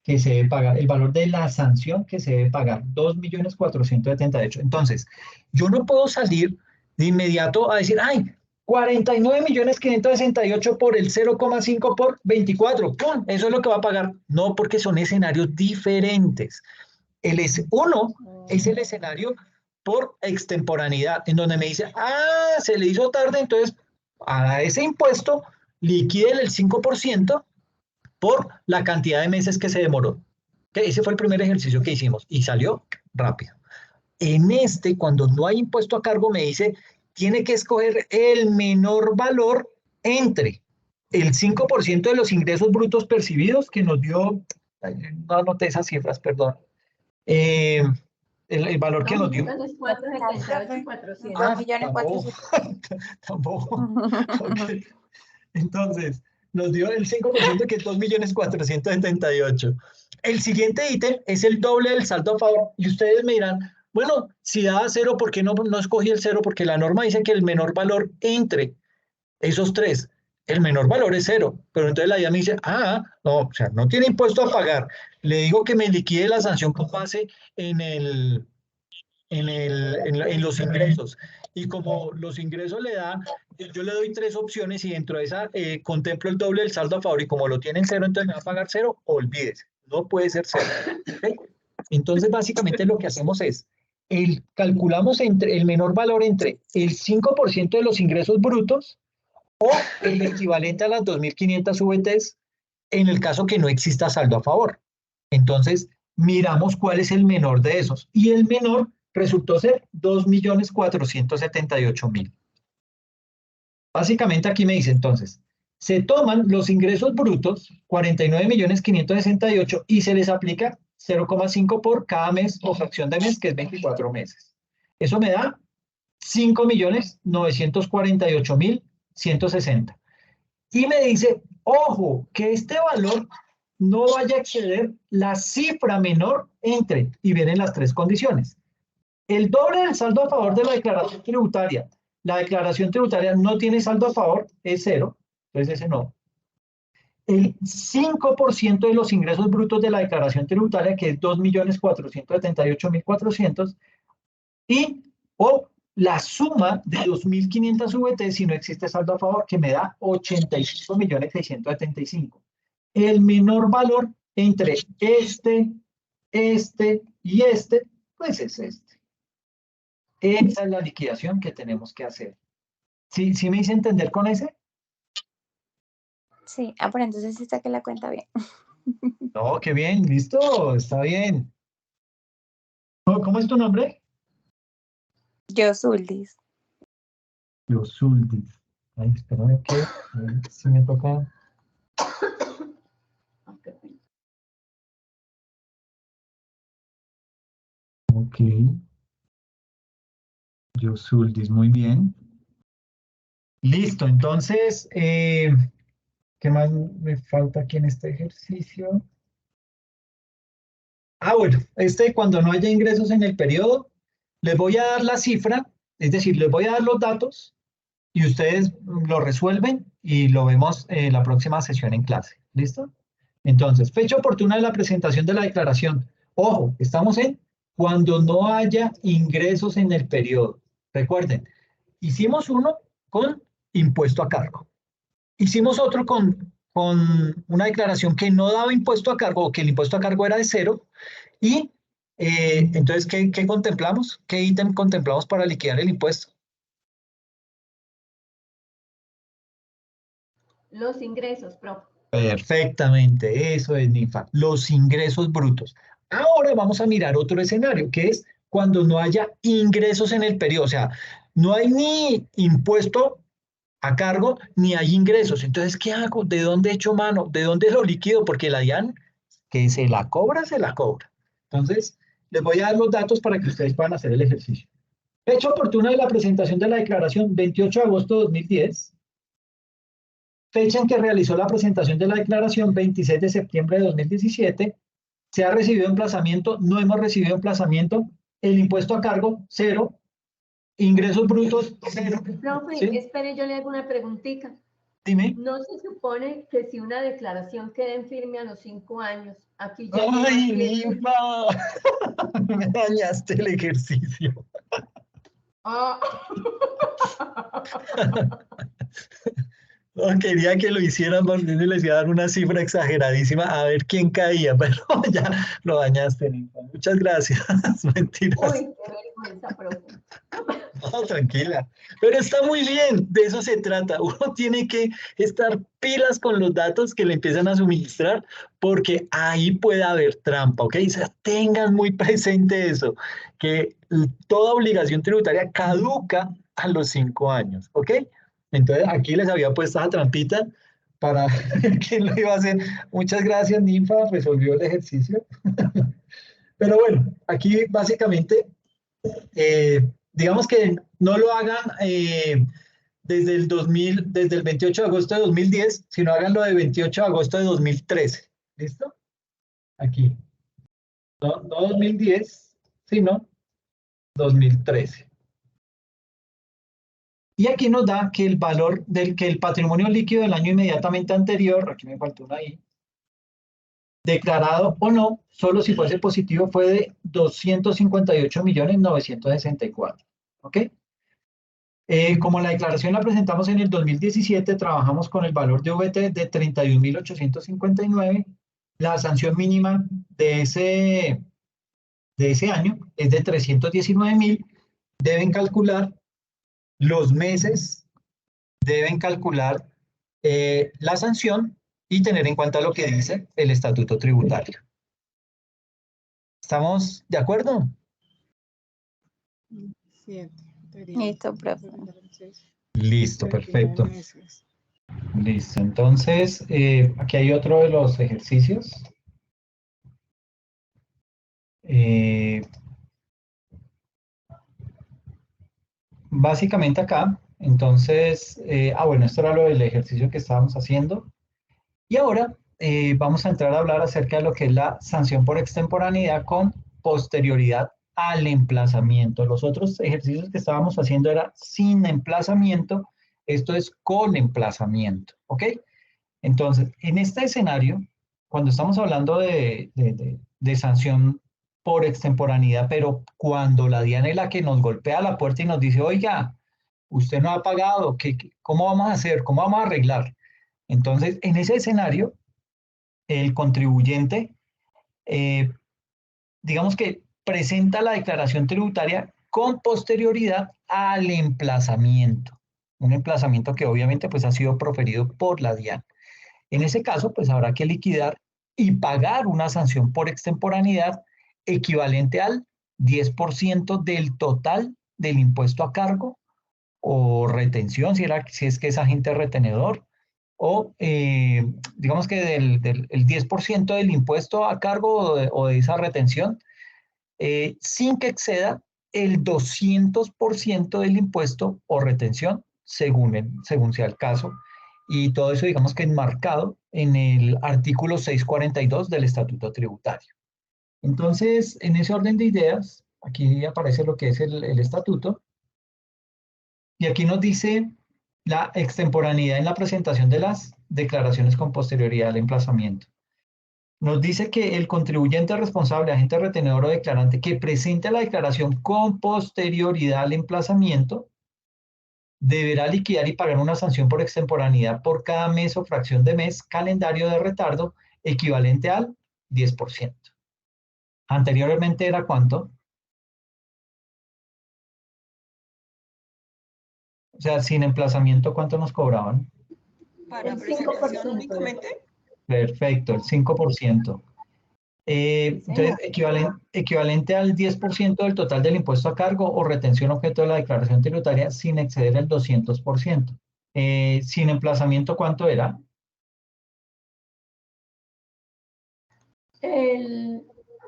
que se debe pagar, el valor de la sanción que se debe pagar, 2.478.000. Entonces, yo no puedo salir de inmediato a decir, 49.568.000 por el 0,5 por 24. ¡Pum! Eso es lo que va a pagar. No, porque son escenarios diferentes. Uno es el escenario por extemporaneidad, en donde me dice, se le hizo tarde, entonces a ese impuesto liquide el 5% por la cantidad de meses que se demoró. Ese fue el primer ejercicio que hicimos y salió rápido. En cuando no hay impuesto a cargo, me dice, tiene que escoger el menor valor entre el 5% de los ingresos brutos percibidos que nos dio, no anoté esas cifras, perdón, el valor que nos dio. 2.478.400. Tampoco. Okay. Entonces, nos dio el 5% que es 2.478.000. El siguiente ítem es el doble del saldo a favor. Y ustedes me dirán, bueno, si daba 0, ¿por qué no escogí el 0? Porque la norma dice que el menor valor entre esos tres, el menor valor es 0. Pero entonces la DIAN me dice, no, o sea, no tiene impuesto a pagar. Le digo que me liquide la sanción con base en los ingresos. Y como los ingresos le da, yo le doy 3 opciones y dentro de esa contemplo el doble del saldo a favor y como lo tienen 0, entonces me va a pagar 0, olvídese, no puede ser 0. ¿Okay? Entonces básicamente lo que hacemos es, calculamos el menor valor entre el 5% de los ingresos brutos o el equivalente a las 2.500 VTs en el caso que no exista saldo a favor. Entonces miramos cuál es el menor de esos y el menor resultó ser 2.478.000. Básicamente aquí me dice entonces, se toman los ingresos brutos, 49.568.000 y se les aplica 0,5 por cada mes o fracción de mes, que es 24 meses. Eso me da 5.948.160. Y me dice, ojo, que este valor no vaya a exceder la cifra menor entre, y vienen las 3 condiciones. El doble del saldo a favor de la declaración tributaria. La declaración tributaria no tiene saldo a favor, es 0, entonces ese no. El 5% de los ingresos brutos de la declaración tributaria, que es 2.478.400, o la suma de 2.500 VT si no existe saldo a favor, que me da 85.675.000. El menor valor entre este y este, pues es este. Esa es la liquidación que tenemos que hacer. ¿Sí me hice entender con ese? Sí, pero entonces sí saqué la cuenta bien. No, qué bien, listo, está bien. ¿Cómo es tu nombre? Yosuldis. Yosuldis. Ay, espérame que si me toca. Ok. Yosuldis, muy bien. Listo, entonces, ¿qué más me falta aquí en este ejercicio? Bueno, cuando no haya ingresos en el periodo, les voy a dar la cifra, es decir, les voy a dar los datos y ustedes lo resuelven y lo vemos en la próxima sesión en clase. ¿Listo? Entonces, fecha oportuna de la presentación de la declaración. Ojo, estamos en cuando no haya ingresos en el periodo. Recuerden, hicimos uno con impuesto a cargo. Hicimos otro con una declaración que no daba impuesto a cargo o que el impuesto a cargo era de 0. Y entonces, ¿qué contemplamos? ¿Qué ítem contemplamos para liquidar el impuesto? Los ingresos, profe. Perfectamente, eso es, Ninfa. Los ingresos brutos. Ahora vamos a mirar otro escenario, que es cuando no haya ingresos en el periodo. O sea, no hay ni impuesto a cargo ni hay ingresos. Entonces, ¿qué hago? ¿De dónde echo mano? ¿De dónde lo liquido? Porque la DIAN, que se la cobra, se la cobra. Entonces, les voy a dar los datos para que ustedes puedan hacer el ejercicio. Fecha oportuna de la presentación de la declaración, 28 de agosto de 2010. Fecha en que realizó la presentación de la declaración, 26 de septiembre de 2017. Se ha recibido emplazamiento, no hemos recibido emplazamiento. El impuesto a cargo, 0. Ingresos brutos, 0. Profe, ¿Sí? espere, yo le hago una preguntita. Dime. ¿No se supone que si una declaración queda en firme a los 5 años, aquí ya... ¡Ay, Ninfa! Me dañaste el ejercicio. No, quería que lo hicieran porque les iba a dar una cifra exageradísima a ver quién caía, pero ya lo dañaste, Ninfa. Muchas gracias. Mentiras. Uy, qué vergüenza, profe. No, tranquila. Pero está muy bien, de eso se trata. Uno tiene que estar pilas con los datos que le empiezan a suministrar porque ahí puede haber trampa, ¿ok? O sea, tengan muy presente eso, que toda obligación tributaria caduca a los 5 años, ¿ok? Entonces aquí les había puesto esa trampita para ver quién lo iba a hacer. Muchas gracias, Ninfa, resolvió el ejercicio. Pero bueno, aquí básicamente... digamos que no lo hagan desde el 28 de agosto de 2010, sino háganlo de 28 de agosto de 2013. ¿Listo? Aquí. No 2010, sino 2013. Y aquí nos da que el valor que el patrimonio líquido del año inmediatamente anterior, aquí me faltó una ahí, declarado o no, solo si fuese positivo, fue de 258.964.000. ¿Ok? Como la declaración la presentamos en el 2017, trabajamos con el valor de VT de 31.859. La sanción mínima de ese año es de 319.000. Deben calcular los meses, deben calcular la sanción y tener en cuenta lo que dice el estatuto tributario. ¿Estamos de acuerdo? 7. Listo, profe. Listo, perfecto. Listo, entonces aquí hay otro de los ejercicios. Básicamente acá, entonces, bueno, esto era lo del ejercicio que estábamos haciendo. Y ahora vamos a entrar a hablar acerca de lo que es la sanción por extemporaneidad con posterioridad al emplazamiento. Los otros ejercicios que estábamos haciendo era sin emplazamiento, esto es con emplazamiento, ¿ok? Entonces, en este escenario, cuando estamos hablando de sanción por extemporaneidad, pero cuando la DIAN es la que nos golpea la puerta y nos dice, oiga, usted no ha pagado, ¿cómo vamos a hacer? ¿Cómo vamos a arreglar? Entonces, en ese escenario, el contribuyente, digamos que presenta la declaración tributaria con posterioridad al emplazamiento. Un emplazamiento que obviamente pues, ha sido proferido por la DIAN. En ese caso, pues habrá que liquidar y pagar una sanción por extemporaneidad equivalente al 10% del total del impuesto a cargo o retención, si es que es agente retenedor, o digamos que el 10% del impuesto a cargo o de esa retención, sin que exceda el 200% del impuesto o retención, según sea el caso. Y todo eso, digamos que enmarcado en el artículo 642 del Estatuto Tributario. Entonces, en ese orden de ideas, aquí aparece lo que es el estatuto. Y aquí nos dice la extemporaneidad en la presentación de las declaraciones con posterioridad al emplazamiento. Nos dice que el contribuyente responsable, agente retenedor o declarante que presente la declaración con posterioridad al emplazamiento deberá liquidar y pagar una sanción por extemporaneidad por cada mes o fracción de mes calendario de retardo equivalente al 10%. Anteriormente era ¿cuánto? O sea, sin emplazamiento, ¿cuánto nos cobraban? Para El presentación 5%. únicamente. Perfecto, el 5%. Entonces, equivalente al 10% del total del impuesto a cargo o retención objeto de la declaración tributaria sin exceder el 200%. Sin emplazamiento, ¿cuánto era? El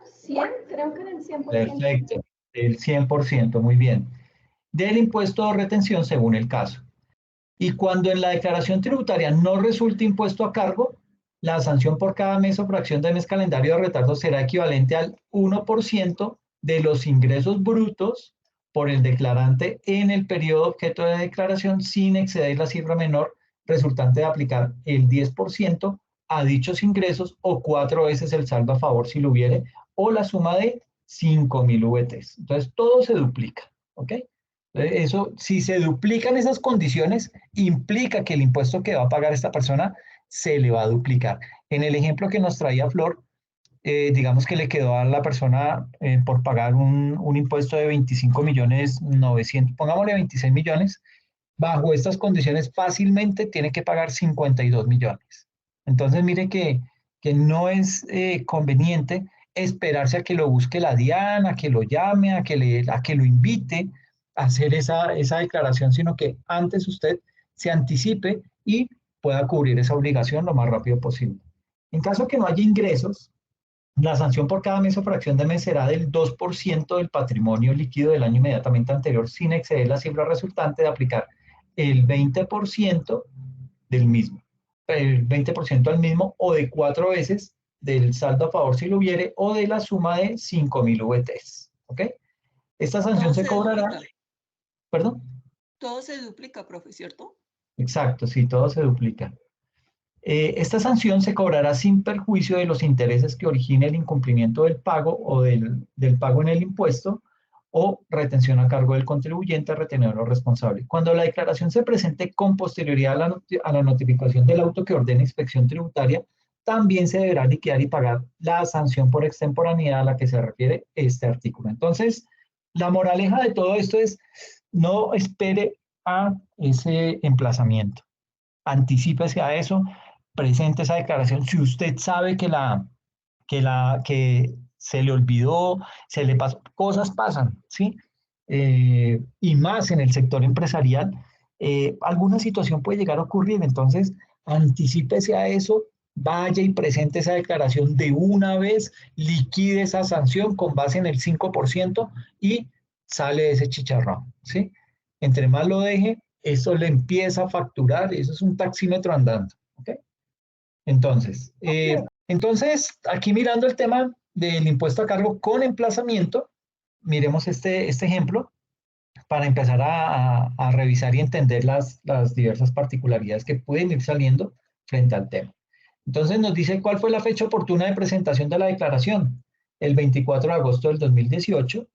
100, creo que era el 100%. Perfecto, el 100%, muy bien. Del impuesto de retención según el caso. Y cuando en la declaración tributaria no resulte impuesto a cargo, la sanción por cada mes o fracción de mes calendario de retardo será equivalente al 1% de los ingresos brutos por el declarante en el periodo objeto de declaración sin exceder la cifra menor resultante de aplicar el 10% a dichos ingresos o 4 veces el saldo a favor si lo hubiere o la suma de 5.000 VTs. Entonces todo se duplica, ¿ok? Eso, si se duplican esas condiciones, implica que el impuesto que va a pagar esta persona se le va a duplicar. En el ejemplo que nos traía Flor, digamos que le quedó a la persona por pagar un impuesto de 25.900.000, pongámosle 26 millones, bajo estas condiciones fácilmente tiene que pagar 52 millones. Entonces mire que no es conveniente esperarse a que lo busque la DIAN, a que lo llame, a que lo invite a hacer esa declaración, sino que antes usted se anticipe y pueda cubrir esa obligación lo más rápido posible. En caso que no haya ingresos, la sanción por cada mes o fracción de mes será del 2% del patrimonio líquido del año inmediatamente anterior sin exceder la cifra resultante de aplicar el 20% del mismo. El 20% al mismo o de 4 veces del saldo a favor si lo hubiere o de la suma de 5.000 VTs. ¿Ok? Esta sanción Todo se se cobrará. duplica. ¿Perdón? Todo se duplica, profe, ¿cierto? Exacto, sí, todo se duplica. Esta sanción se cobrará sin perjuicio de los intereses que origine el incumplimiento del pago o del pago en el impuesto o retención a cargo del contribuyente, retenedor o responsable. Cuando la declaración se presente con posterioridad a la notificación del auto que ordene inspección tributaria, también se deberá liquidar y pagar la sanción por extemporaneidad a la que se refiere este artículo. Entonces, la moraleja de todo esto es no espere a ese emplazamiento. Anticípese a eso, presente esa declaración. Si usted sabe que se le olvidó, se le pasó, cosas pasan, ¿sí? Y más en el sector empresarial, alguna situación puede llegar a ocurrir. Entonces, anticípese a eso, vaya y presente esa declaración de una vez, liquide esa sanción con base en el 5% y sale ese chicharrón, ¿sí? Entre más lo deje, eso le empieza a facturar, eso es un taxímetro andando, ¿ok? Entonces, aquí mirando el tema del impuesto a cargo con emplazamiento, miremos este ejemplo para empezar a revisar y entender las diversas particularidades que pueden ir saliendo frente al tema. Entonces nos dice cuál fue la fecha oportuna de presentación de la declaración, el 24 de agosto del 2018,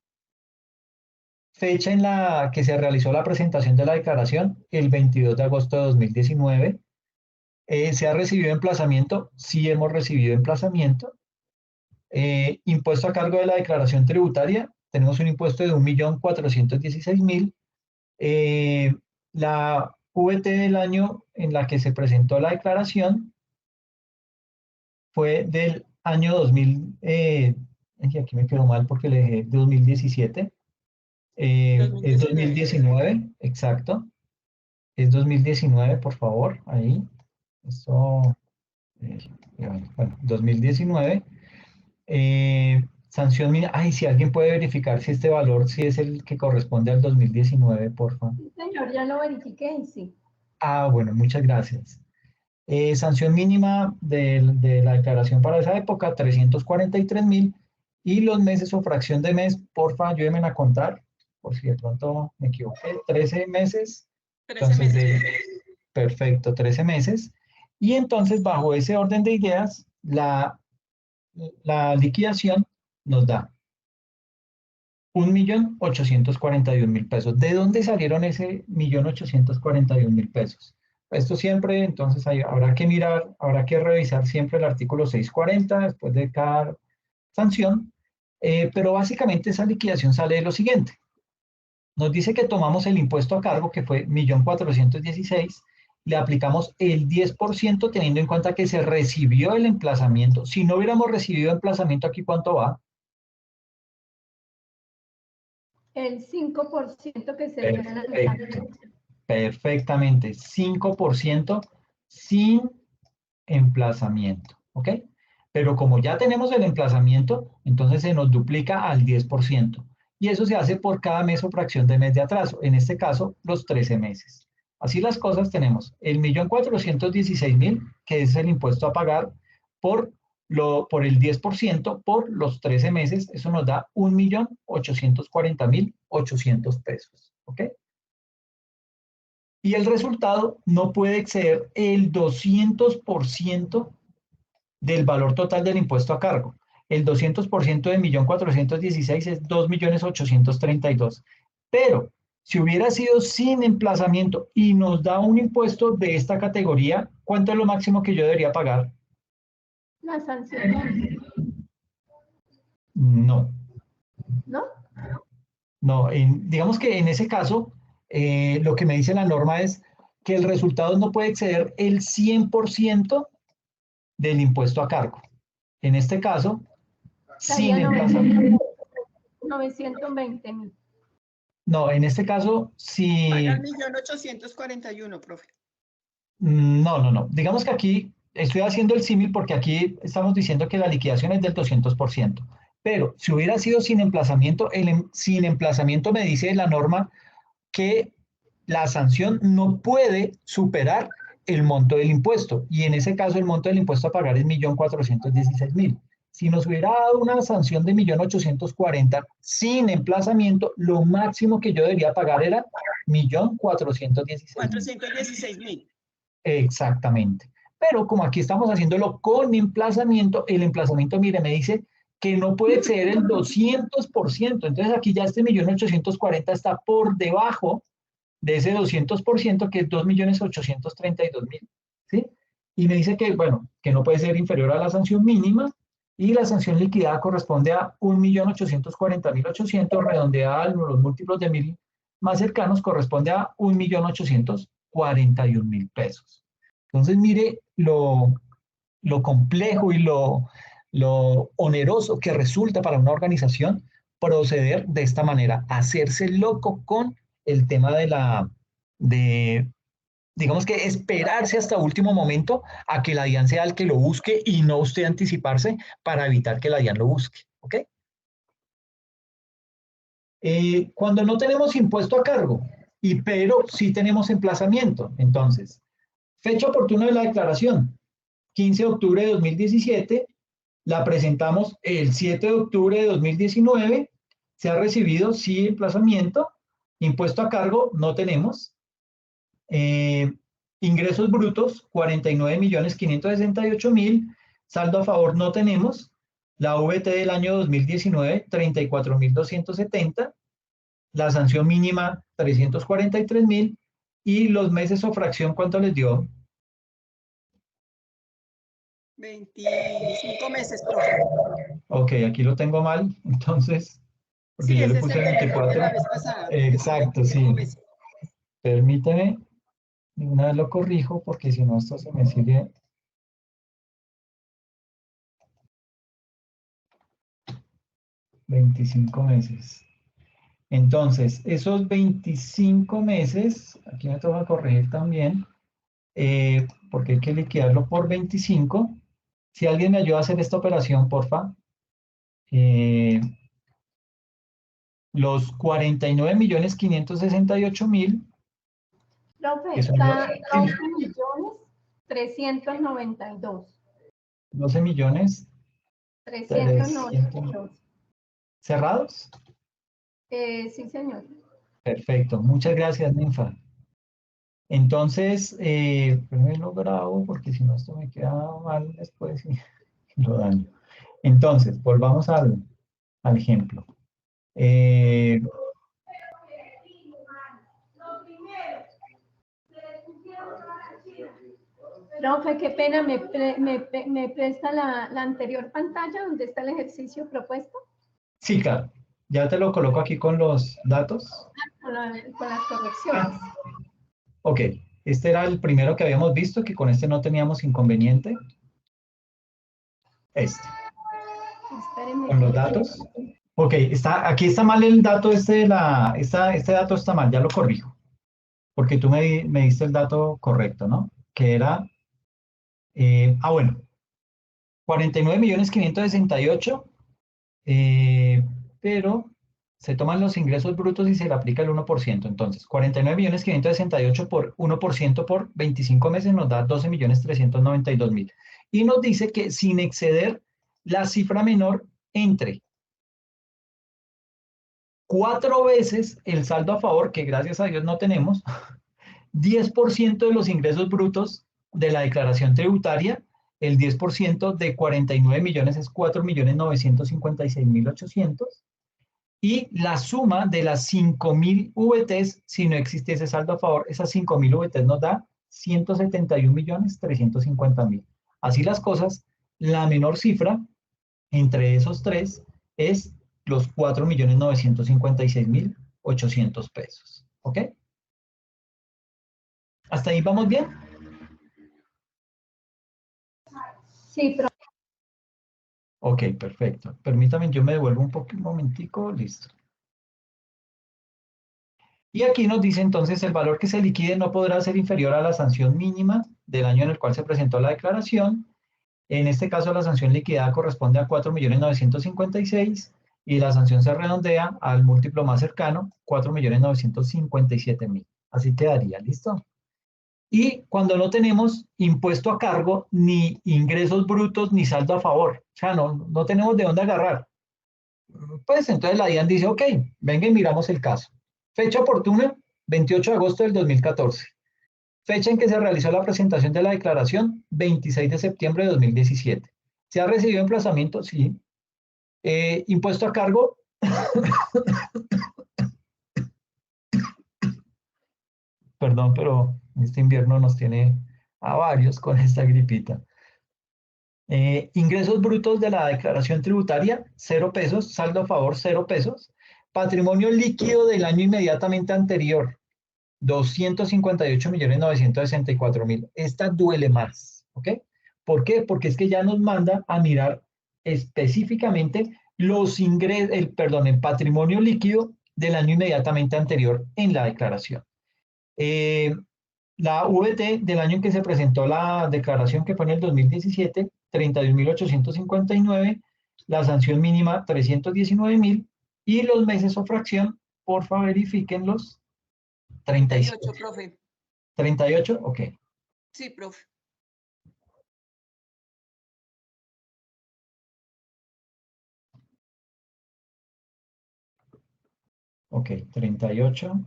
fecha en la que se realizó la presentación de la declaración, el 22 de agosto de 2019, ¿se ha recibido emplazamiento? Sí hemos recibido emplazamiento. Impuesto a cargo de la declaración tributaria, tenemos un impuesto de 1.416.000. La VT del año en la que se presentó la declaración fue del año 2000, aquí me quedó mal porque le dejé 2017. Es 2019, exacto. Es 2019, por favor, ahí. Eso, bueno, 2019. Sanción mínima. Ay, si alguien puede verificar si este valor sí es el que corresponde al 2019, por favor. Sí, señor, ya lo verifiqué, sí. Ah, bueno, muchas gracias. Sanción mínima de la declaración para esa época, 343.000. Y los meses o fracción de mes, porfa, ayúdenme a contar, por si de pronto me equivoqué. 13 meses. 13 meses. Perfecto, 13 meses. Y entonces, bajo ese orden de ideas, la liquidación nos da 1.841.000 pesos. ¿De dónde salieron ese 1.841.000 pesos? Esto siempre, entonces, habrá que mirar, habrá que revisar siempre el artículo 640 después de cada sanción, pero básicamente esa liquidación sale de lo siguiente. Nos dice que tomamos el impuesto a cargo, que fue 1.416.000, le aplicamos el 10% teniendo en cuenta que se recibió el emplazamiento. Si no hubiéramos recibido emplazamiento, ¿aquí cuánto va? El 5% que se dio en el Perfecto. Perfectamente, 5% sin emplazamiento, ¿ok? Pero como ya tenemos el emplazamiento, entonces se nos duplica al 10%. Y eso se hace por cada mes o fracción de mes de atraso, en este caso, los 13 meses. Así las cosas, tenemos el 1.416.000, que es el impuesto a pagar por el 10% por los 13 meses, eso nos da 1.840.800 pesos, ¿ok? Y el resultado no puede exceder el 200% del valor total del impuesto a cargo. El 200% de 1.416.000 es 2.832.000. Pero si hubiera sido sin emplazamiento y nos da un impuesto de esta categoría, ¿cuánto es lo máximo que yo debería pagar? La sanción. No. ¿No? No, digamos que en ese caso, lo que me dice la norma es que el resultado no puede exceder el 100% del impuesto a cargo. En este caso, sin emplazamiento. 920.000. No, en este caso, si... Paga el 1.841.000, profe. No. Digamos que aquí estoy haciendo el símil porque aquí estamos diciendo que la liquidación es del 200%. Pero si hubiera sido sin emplazamiento, sin emplazamiento me dice la norma que la sanción no puede superar el monto del impuesto. Y en ese caso el monto del impuesto a pagar es 1.416.000. Si nos hubiera dado una sanción de 1.840.000 sin emplazamiento, lo máximo que yo debería pagar era 1.416.000. 416.000. Exactamente. Pero como aquí estamos haciéndolo con emplazamiento, el emplazamiento, mire, me dice que no puede exceder el 200%. Entonces aquí ya este 1.840.000 está por debajo de ese 200%, que es 2.832.000, ¿sí? Y me dice que, bueno, que no puede ser inferior a la sanción mínima, y la sanción liquidada corresponde a 1.840.800, redondeada a los múltiplos de 1.000 más cercanos, corresponde a 1.841.000 pesos. Entonces, mire lo complejo y lo oneroso que resulta para una organización proceder de esta manera, hacerse loco con el tema digamos que esperarse hasta último momento a que la DIAN sea el que lo busque y no usted anticiparse para evitar que la DIAN lo busque, ¿ok? Cuando no tenemos impuesto a cargo, pero sí tenemos emplazamiento, entonces, fecha oportuna de la declaración, 15 de octubre de 2017, la presentamos el 7 de octubre de 2019, se ha recibido sí emplazamiento, impuesto a cargo no tenemos, ingresos brutos 49.568.000, saldo a favor no tenemos, la VT del año 2019 34.270, la sanción mínima 343.000 y los meses o fracción, ¿cuánto les dio? 25 meses, profe. Ok, aquí lo tengo mal, entonces, porque Sí, yo le ese es puse el del error de 24. la vez pasada. Exacto, sí. 25 meses. Permíteme, de una vez lo corrijo, porque si no esto se me sigue. $25 meses. Entonces, esos 25 meses, aquí me toca corregir también, porque hay que liquidarlo por 25. Si alguien me ayuda a hacer esta operación, porfa. Los 49.568.000, Profe, que son está los 12.392.000. 12 millones 392. cerrados. Sí, señor. Perfecto, muchas gracias, Ninfa. Entonces, primero lo grabo porque si no esto me queda mal después y lo daño. Entonces, volvamos al ejemplo. Profe, qué pena, ¿me presta la anterior pantalla donde está el ejercicio propuesto? Sí, claro. Ya te lo coloco aquí con los datos. Con las correcciones. Ok, este era el primero que habíamos visto, que con este no teníamos inconveniente. Este. Espérenme. Con los datos. Ok, aquí está mal el dato este dato está mal, ya lo corrijo. Porque tú me diste el dato correcto, ¿no? Que era, bueno, 49.568.000, pero se toman los ingresos brutos y se le aplica el 1%. Entonces, 49.568.000 por 1% por 25 meses nos da 12.392.000. Y nos dice que sin exceder la cifra menor entre 4 veces el saldo a favor, que gracias a Dios no tenemos, 10% de los ingresos brutos de la declaración tributaria, el 10% de 49 millones es 4.956.800, y la suma de las 5.000 VTs, si no existiese saldo a favor, esas 5.000 VTs nos da 171.350.000. Así las cosas, la menor cifra entre esos tres es los 4.956.800 pesos. ¿Ok? ¿Hasta ahí vamos bien? Sí, profe. Ok, perfecto. Permítame, yo me devuelvo un momentico, listo. Y aquí nos dice entonces el valor que se liquide no podrá ser inferior a la sanción mínima del año en el cual se presentó la declaración. En este caso la sanción liquidada corresponde a 4.956.000 y la sanción se redondea al múltiplo más cercano, 4.957.000. Así quedaría, ¿listo? Y cuando no tenemos impuesto a cargo, ni ingresos brutos, ni saldo a favor, o sea, no tenemos de dónde agarrar, pues entonces la DIAN dice, ok, venga y miramos el caso. Fecha oportuna, 28 de agosto del 2014. Fecha en que se realizó la presentación de la declaración, 26 de septiembre de 2017. ¿Se ha recibido emplazamiento? Sí. Impuesto a cargo. Perdón, pero este invierno nos tiene a varios con esta gripita. Ingresos brutos de la declaración tributaria, 0 pesos. Saldo a favor, 0 pesos. Patrimonio líquido del año inmediatamente anterior, 258.964.000. Esta duele más, ¿ok? ¿Por qué? Porque es que ya nos manda a mirar específicamente los ingresos, el patrimonio líquido del año inmediatamente anterior en la declaración. La VT del año en que se presentó la declaración, que fue en el 2017, 31.859, la sanción mínima 319.000 y los meses o fracción, porfa verifíquenlos. 38, profe. 38, ok. Sí, profe. Ok, 38.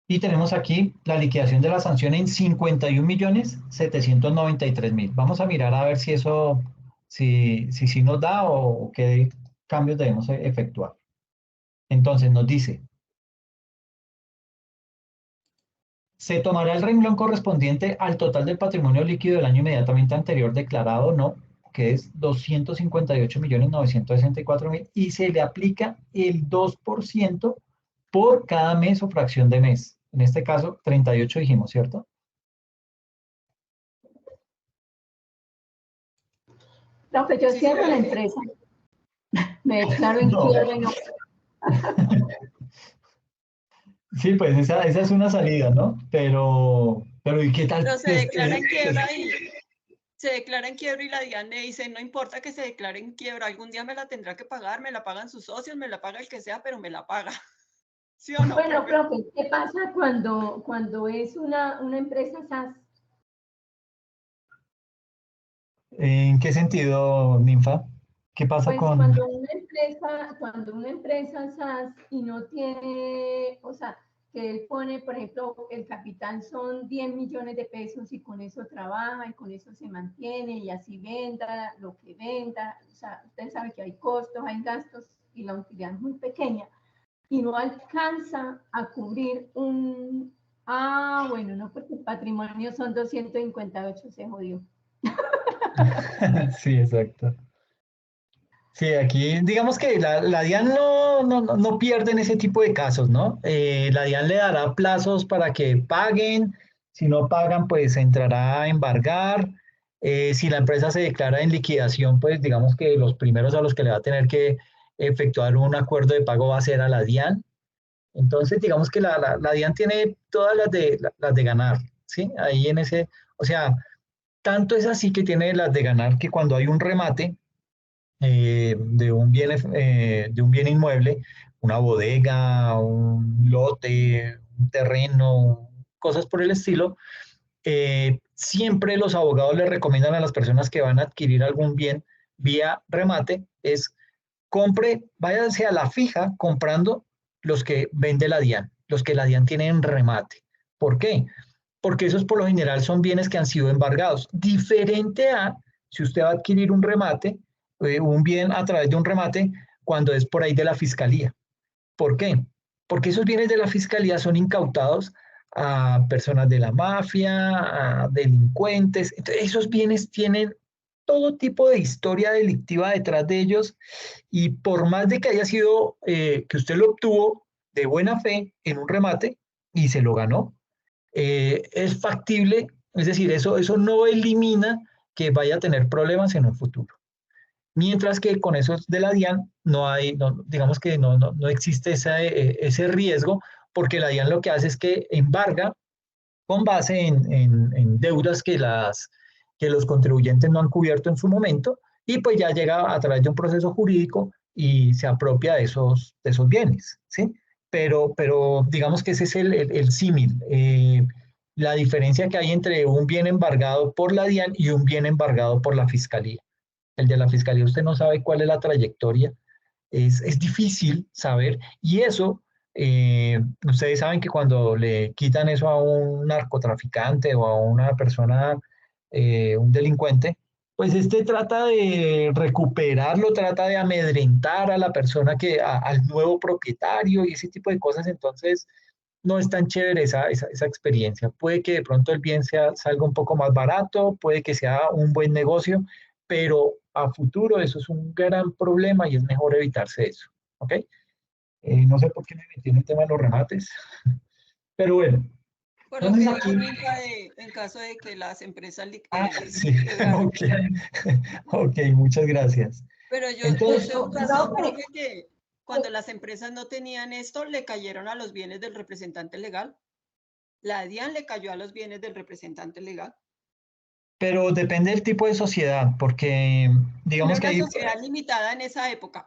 Y tenemos aquí la liquidación de la sanción en 51.793.000. Vamos a mirar a ver si eso, si nos da o qué cambios debemos efectuar. Entonces nos dice, se tomará el renglón correspondiente al total del patrimonio líquido del año inmediatamente anterior declarado o no, que es 258.964.000, y se le aplica el 2% por cada mes o fracción de mes. En este caso, 38 dijimos, ¿cierto? Profe, yo Sí, cierro la profe. empresa. Me declaro en No. quiebra y no. Sí, pues esa es una salida, ¿no? Pero ¿y qué tal? Pero se declara en quiebra y la DIAN le dice, no importa que se declare en quiebra, algún día me la tendrá que pagar, me la pagan sus socios, me la paga el que sea, pero me la paga. ¿Sí o no, Bueno, profe? profe, ¿qué pasa cuando es una empresa SAS? ¿En qué sentido, Ninfa? ¿Qué pasa Pues con...? cuando una empresa SAS y no tiene, o sea, que él pone, por ejemplo, el capital son 10 millones de pesos y con eso trabaja y con eso se mantiene y así venda lo que venda, o sea, usted sabe que hay costos, hay gastos y la utilidad es muy pequeña y no alcanza a cubrir bueno, no, porque el patrimonio son 258, se jodió. Sí, exacto. Sí, aquí digamos que la DIAN no pierde en ese tipo de casos, ¿no? La DIAN le dará plazos para que paguen, si no pagan, pues entrará a embargar. Si la empresa se declara en liquidación, pues digamos que los primeros a los que le va a tener que efectuar un acuerdo de pago va a ser a la DIAN. Entonces, digamos que la DIAN tiene todas las de ganar, ¿sí? Ahí en ese, o sea, tanto es así que tiene las de ganar que cuando hay un remate, de un bien inmueble, una bodega, un lote, un terreno, cosas por el estilo, siempre los abogados le recomiendan a las personas que van a adquirir algún bien vía remate, es compre, váyase a la fija comprando los que vende la DIAN, los que la DIAN tiene en remate. ¿Por qué? Porque esos por lo general son bienes que han sido embargados. Diferente a si usted va a adquirir un remate, un bien a través de un remate, cuando es por ahí de la fiscalía. ¿Por qué? Porque esos bienes de la fiscalía son incautados a personas de la mafia, a delincuentes. Entonces, esos bienes tienen todo tipo de historia delictiva detrás de ellos y por más de que haya sido que usted lo obtuvo de buena fe en un remate y se lo ganó, es factible, es decir, eso no elimina que vaya a tener problemas en un futuro. Mientras que con esos de la DIAN no hay, digamos que no existe ese riesgo, porque la DIAN lo que hace es que embarga con base en deudas que los contribuyentes no han cubierto en su momento, y pues ya llega a través de un proceso jurídico y se apropia de esos bienes, ¿sí? Pero digamos que ese es el símil, la diferencia que hay entre un bien embargado por la DIAN y un bien embargado por la Fiscalía. El de la Fiscalía usted no sabe cuál es la trayectoria, es difícil saber, y eso, ustedes saben que cuando le quitan eso a un narcotraficante o a una persona, un delincuente, pues este trata de recuperarlo, trata de amedrentar a la persona al nuevo propietario y ese tipo de cosas. Entonces no es tan chévere esa experiencia. Puede que de pronto el bien salga un poco más barato, puede que sea un buen negocio, pero a futuro eso es un gran problema y es mejor evitarse eso. ¿Ok? No sé por qué me metí en el tema de los remates, pero bueno. Por lo que Entonces dijo aquí... Ninfa en caso de que las empresas Sí, quebraran. ok, ok, muchas gracias. Pero yo Entonces, sé un caso, profe, que cuando las empresas no tenían esto, le cayeron a los bienes del representante legal. La DIAN le cayó a los bienes del representante legal. pero depende del tipo de sociedad, porque digamos Era que una hay, sociedad limitada en esa época.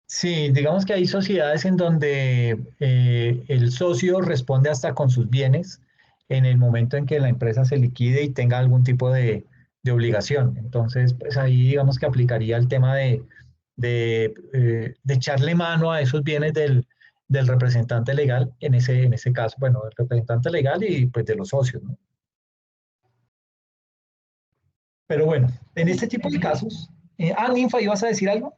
sí, digamos que hay sociedades en donde el socio responde hasta con sus bienes en el momento en que la empresa se liquide y tenga algún tipo de obligación. Entonces, pues ahí digamos que aplicaría el tema de echarle mano a esos bienes del representante legal, en ese caso, bueno, del representante legal y pues de los socios, ¿no? Pero bueno, en este tipo de casos, Ninfa, ¿ibas a decir algo?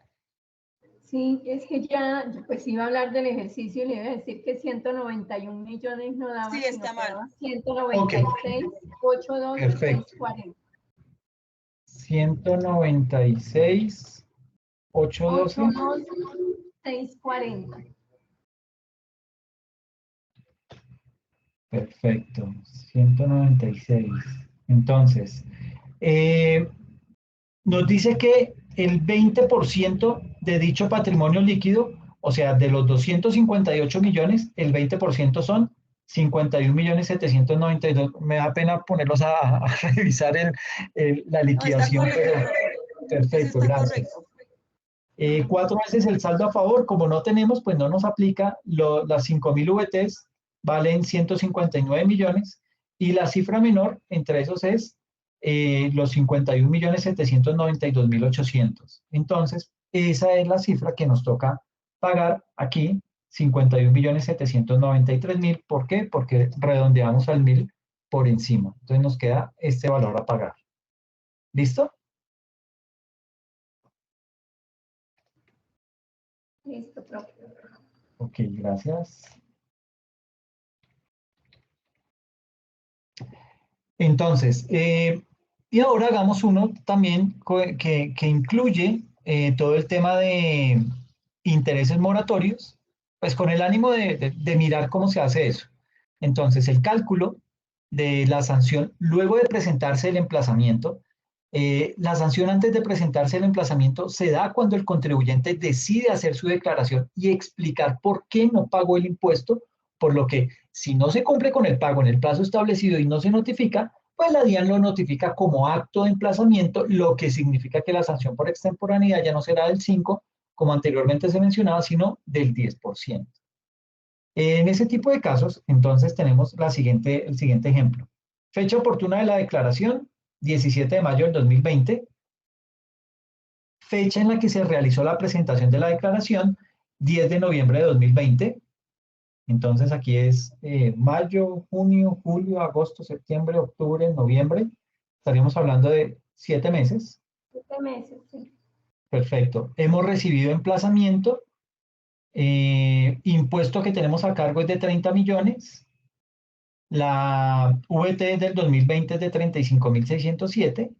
Sí, es que ya, pues iba a hablar del ejercicio y le iba a decir que 191 millones no daba, Sí, sino está que mal. daba 196, 82, Perfecto. 640. 196, 812. 82, 640. Perfecto, 196. Entonces, eh, nos dice que el 20% de dicho patrimonio líquido, o sea, de los 258 millones, el 20% son 51.792.000. Me da pena ponerlos a revisar la No, está liquidación, correcto, pero profe. Eso perfecto, está gracias. correcto. 4 veces el saldo a favor, como no tenemos, pues no nos aplica. Las 5.000 VTs valen 159 millones y la cifra menor entre esos es los 51.792.800. Entonces, esa es la cifra que nos toca pagar aquí, 51.793.000. ¿Por qué? Porque redondeamos al 1.000 por encima. Entonces nos queda este valor a pagar. ¿Listo? Listo, profe. Ok, gracias. Entonces, y ahora hagamos uno también que incluye todo el tema de intereses moratorios, pues con el ánimo de mirar cómo se hace eso. Entonces, el cálculo de la sanción luego de presentarse el emplazamiento, la sanción antes de presentarse el emplazamiento se da cuando el contribuyente decide hacer su declaración y explicar por qué no pagó el impuesto, por lo que si no se cumple con el pago en el plazo establecido y no se notifica, pues la DIAN lo notifica como acto de emplazamiento, lo que significa que la sanción por extemporaneidad ya no será del 5, como anteriormente se mencionaba, sino del 10%. En ese tipo de casos, entonces tenemos el siguiente ejemplo. Fecha oportuna de la declaración, 17 de mayo del 2020. Fecha en la que se realizó la presentación de la declaración, 10 de noviembre de 2020. Entonces aquí es mayo, junio, julio, agosto, septiembre, octubre, noviembre. Estaríamos hablando de 7 meses. 7 meses, sí. Perfecto. Hemos recibido emplazamiento. Impuesto que tenemos a cargo es de 30 millones. La VT del 2020 es de 35.607.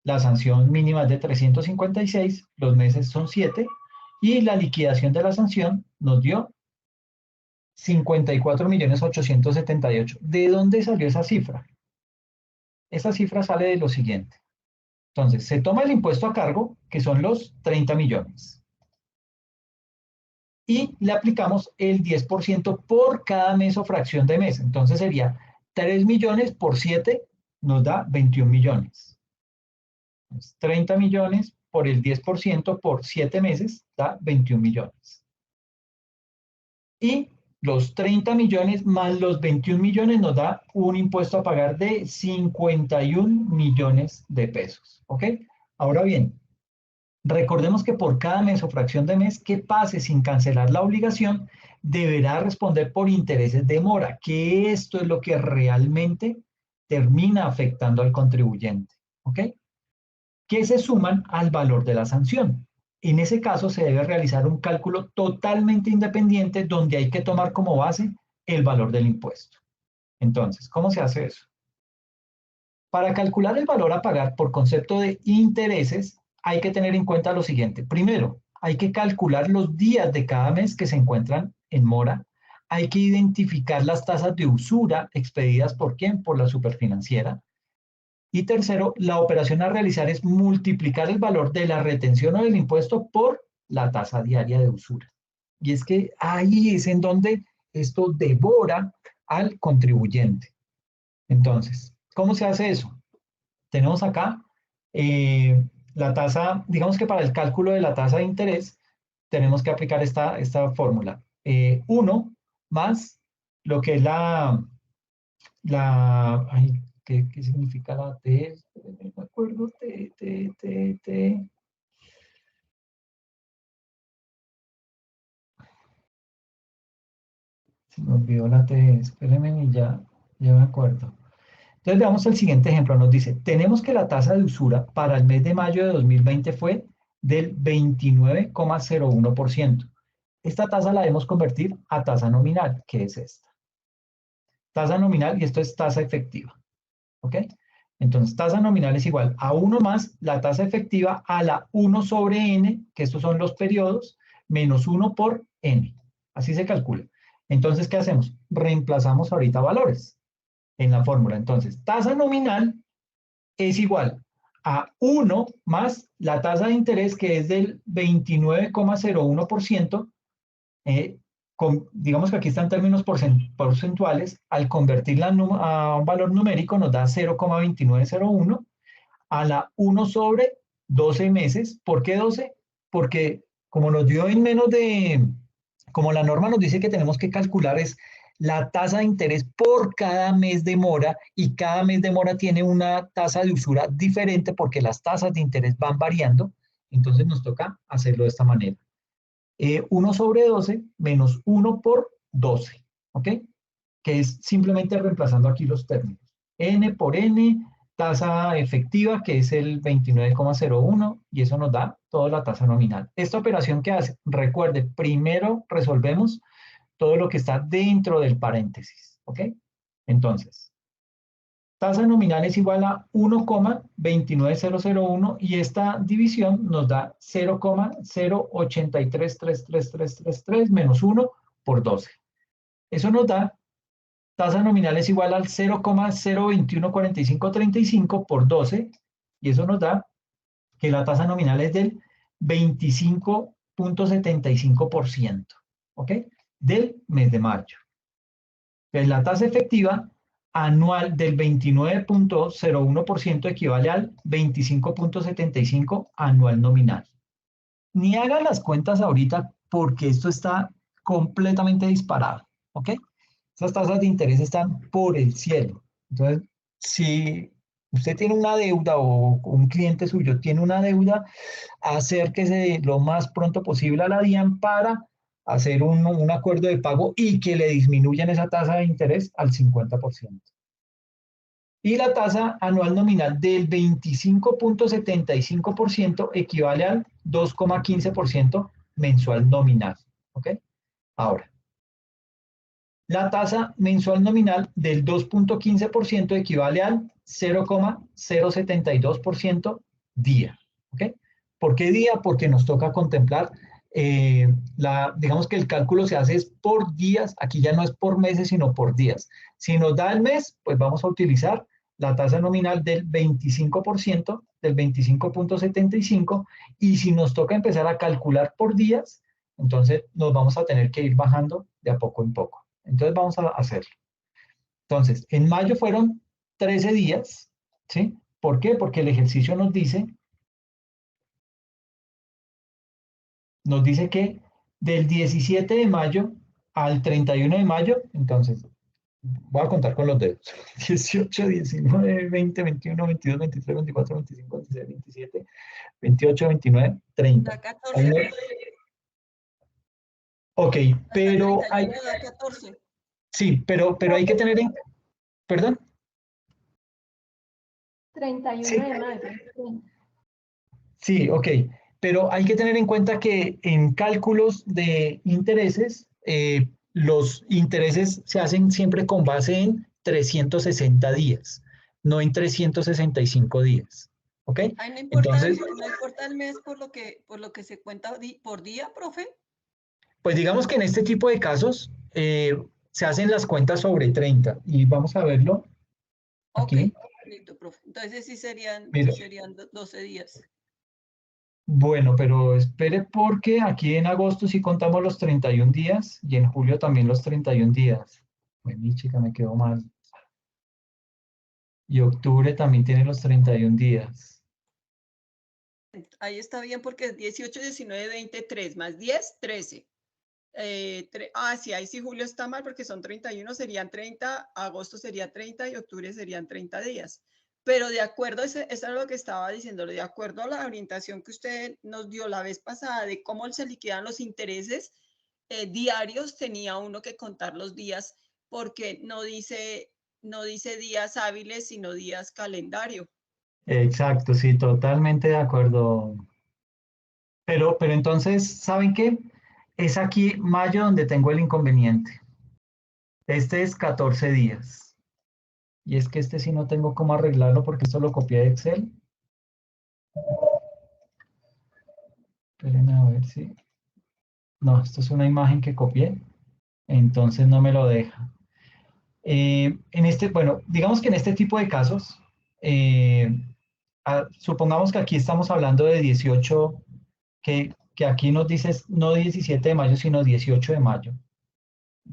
La sanción mínima es de 356. Los meses son 7. Y la liquidación de la sanción nos dio 54.878.000. ¿De dónde salió esa cifra? Esa cifra sale de lo siguiente. Entonces, se toma el impuesto a cargo, que son los 30 millones, y le aplicamos el 10% por cada mes o fracción de mes. Entonces sería 3 millones por 7 nos da 21 millones. Entonces, 30 millones por el 10% por 7 meses da 21 millones. Y los 30 millones más los 21 millones nos da un impuesto a pagar de 51 millones de pesos. ¿Ok? Ahora bien, recordemos que por cada mes o fracción de mes que pase sin cancelar la obligación, deberá responder por intereses de mora, que esto es lo que realmente termina afectando al contribuyente. ¿Ok? Que se suman al valor de la sanción. En ese caso se debe realizar un cálculo totalmente independiente donde hay que tomar como base el valor del impuesto. Entonces, ¿cómo se hace eso? Para calcular el valor a pagar por concepto de intereses, hay que tener en cuenta lo siguiente. Primero, hay que calcular los días de cada mes que se encuentran en mora. Hay que identificar las tasas de usura expedidas por quién, por la superfinanciera. Y tercero, la operación a realizar es multiplicar el valor de la retención o del impuesto por la tasa diaria de usura. Y es que ahí es en donde esto devora al contribuyente. Entonces, ¿cómo se hace eso? Tenemos acá la tasa, digamos que para el cálculo de la tasa de interés, tenemos que aplicar esta fórmula. 1 más lo que es ay, ¿qué significa la T? No me acuerdo, T. Se me olvidó la T, espérenme y ya me acuerdo. Entonces veamos el siguiente ejemplo, nos dice, tenemos que la tasa de usura para el mes de mayo de 2020 fue del 29,01%. Esta tasa la debemos convertir a tasa nominal, que es esta. Tasa nominal, y esto es tasa efectiva. ¿Ok? Entonces, tasa nominal es igual a 1 más la tasa efectiva a la 1 sobre n, que estos son los periodos, menos 1 por n. Así se calcula. Entonces, ¿qué hacemos? Reemplazamos ahorita valores en la fórmula. Entonces, tasa nominal es igual a 1 más la tasa de interés, que es del 29,01%, digamos que aquí están términos porcentuales, al convertirla a un valor numérico nos da 0,2901 a la 1 sobre 12 meses. ¿Por qué 12? Porque como nos dio en menos de, como la norma nos dice que tenemos que calcular es la tasa de interés por cada mes de mora, y cada mes de mora tiene una tasa de usura diferente porque las tasas de interés van variando, entonces nos toca hacerlo de esta manera. 1 sobre 12 menos 1 por 12, ¿ok? Que es simplemente reemplazando aquí los términos. N por N, tasa efectiva, que es el 29,01, y eso nos da toda la tasa nominal. Esta operación, ¿qué hace? Recuerde, primero resolvemos todo lo que está dentro del paréntesis, ¿ok? Entonces, tasa nominal es igual a 1,29001 y esta división nos da 0,0833333 menos 1 por 12. Eso nos da tasa nominal es igual al 0,0214535 por 12, y eso nos da que la tasa nominal es del 25,75%, ¿ok? Del mes de mayo. Entonces, la tasa efectiva anual del 29,01% equivale al 25,75 anual nominal. Ni hagan las cuentas ahorita porque esto está completamente disparado, ¿ok? Esas tasas de interés están por el cielo. Entonces, si usted tiene una deuda o un cliente suyo tiene una deuda, acérquese lo más pronto posible a la DIAN para hacer un acuerdo de pago y que le disminuyan esa tasa de interés al 50%. Y la tasa anual nominal del 25,75% equivale al 2,15% mensual nominal. ¿Ok? Ahora, la tasa mensual nominal del 2,15% equivale al 0,072% día. ¿Ok? ¿Por qué día? Porque nos toca contemplar, digamos que el cálculo se hace es por días, aquí ya no es por meses, sino por días. Si nos da el mes, pues vamos a utilizar la tasa nominal del 25%, del 25,75, y si nos toca empezar a calcular por días, entonces nos vamos a tener que ir bajando de a poco en poco. Entonces vamos a hacerlo. Entonces, en mayo fueron 13 días, ¿sí? ¿Por qué? Porque el ejercicio nos dice nos dice que del 17 de mayo al 31 de mayo, entonces, voy a contar con los dedos. 18, 19, 20, 21, 22, 23, 24, 25, 26, 27, 28, 29, 30. Da 14, profe. Ok, Hasta pero hay, 31 da 14. sí, pero hay que tener en, perdón, 31 sí, de mayo. Sí. sí, ok, pero hay que tener en cuenta que en cálculos de intereses, los intereses se hacen siempre con base en 360 días, no en 365 días, ¿ok? Ay, Entonces, no importa el mes por lo que se cuenta por día, profe. pues digamos que en este tipo de casos se hacen las cuentas sobre 30 y vamos a verlo Ok, aquí. listo, profe. Entonces sí Mira, serían 12 días. bueno, pero espere porque aquí en agosto sí contamos los 31 días y en julio también los 31 días. Bueno, mi chica, me quedó mal. Y octubre también tiene los 31 días. Ahí está bien porque es 18, 19, 20, 3 más 10, 13. Sí, ahí sí julio está mal porque son 31, serían 30, agosto sería 30 y octubre serían 30 días. Pero de acuerdo, eso es lo que estaba diciendo, de acuerdo a la orientación que usted nos dio la vez pasada de cómo se liquidan los intereses diarios, tenía uno que contar los días porque no dice días hábiles, sino días calendario. Exacto, sí, totalmente de acuerdo. Pero entonces, ¿saben qué? Es aquí mayo donde tengo el inconveniente. Este es 14 días. Y es que este sí no tengo cómo arreglarlo porque esto lo copié de Excel. Espérenme a ver si... No, esto es una imagen que copié, entonces no me lo deja. Bueno, digamos que en este tipo de casos, supongamos que aquí estamos hablando de 18, que aquí nos dice no 17 de mayo, sino 18 de mayo.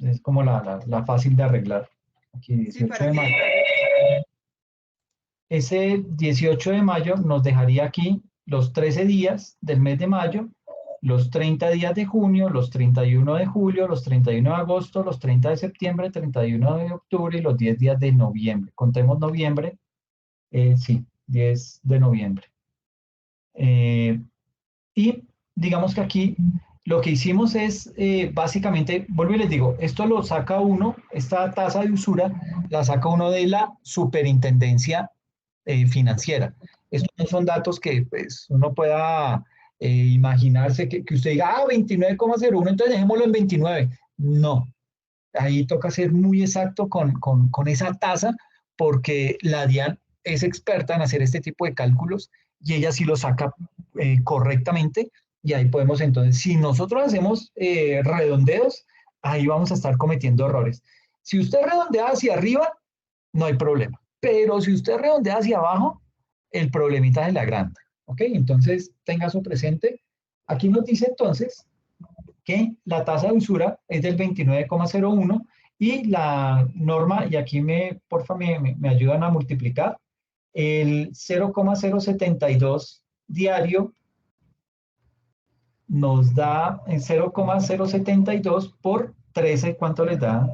Es como la fácil de arreglar. Aquí Sí, 18 para de que mayo. Ese 18 de mayo nos dejaría aquí los 13 días del mes de mayo, los 30 días de junio, los 31 de julio, los 31 de agosto, los 30 de septiembre, 31 de octubre y los 10 días de noviembre. Contemos noviembre, sí, 10 de noviembre. Y digamos que aquí lo que hicimos es básicamente, vuelvo y les digo, esto lo saca uno, esta tasa de usura la saca uno de la superintendencia financiera. Estos no son datos que pues, uno pueda imaginarse que usted diga, 29,01, entonces dejémoslo en 29. No, ahí toca ser muy exacto con esa tasa porque la DIAN es experta en hacer este tipo de cálculos y ella sí lo saca correctamente y ahí podemos entonces, si nosotros hacemos redondeos, ahí vamos a estar cometiendo errores. Si usted redondea hacia arriba, no hay problema, pero si usted redondea hacia abajo, el problemita es la grande, ¿ok? Entonces, tenga eso presente. Aquí nos dice entonces que la tasa de usura es del 29,01 y la norma, y aquí porfa me ayudan a multiplicar, el 0,072 diario nos da en 0,072 por 13, ¿cuánto les da?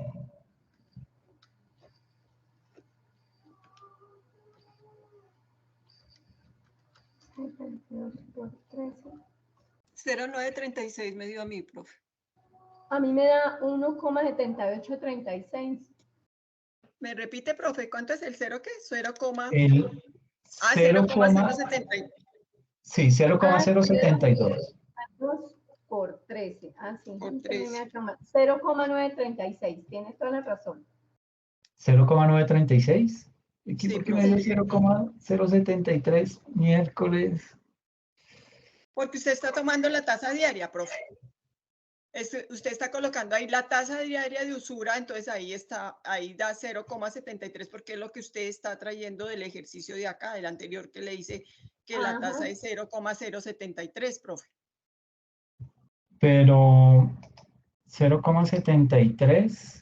72 por 13. 0,936 me dio a mí, profe. A mí me da 1,7836. ¿Me repite, profe? ¿Cuánto es el 0 qué? 0, El 0, 0,070. sí, 0,072. 2 por 13. Ah, sí. Por 0,936. Tienes toda la razón. 0,936. Aquí Sí, porque me dio profe. 0,073 miércoles. Porque usted está tomando la tasa diaria, profe. Usted está colocando ahí la tasa diaria de usura, entonces ahí da 0,73 porque es lo que usted está trayendo del ejercicio de acá, del anterior que le dice que la tasa es 0,073, profe. Pero 0,73.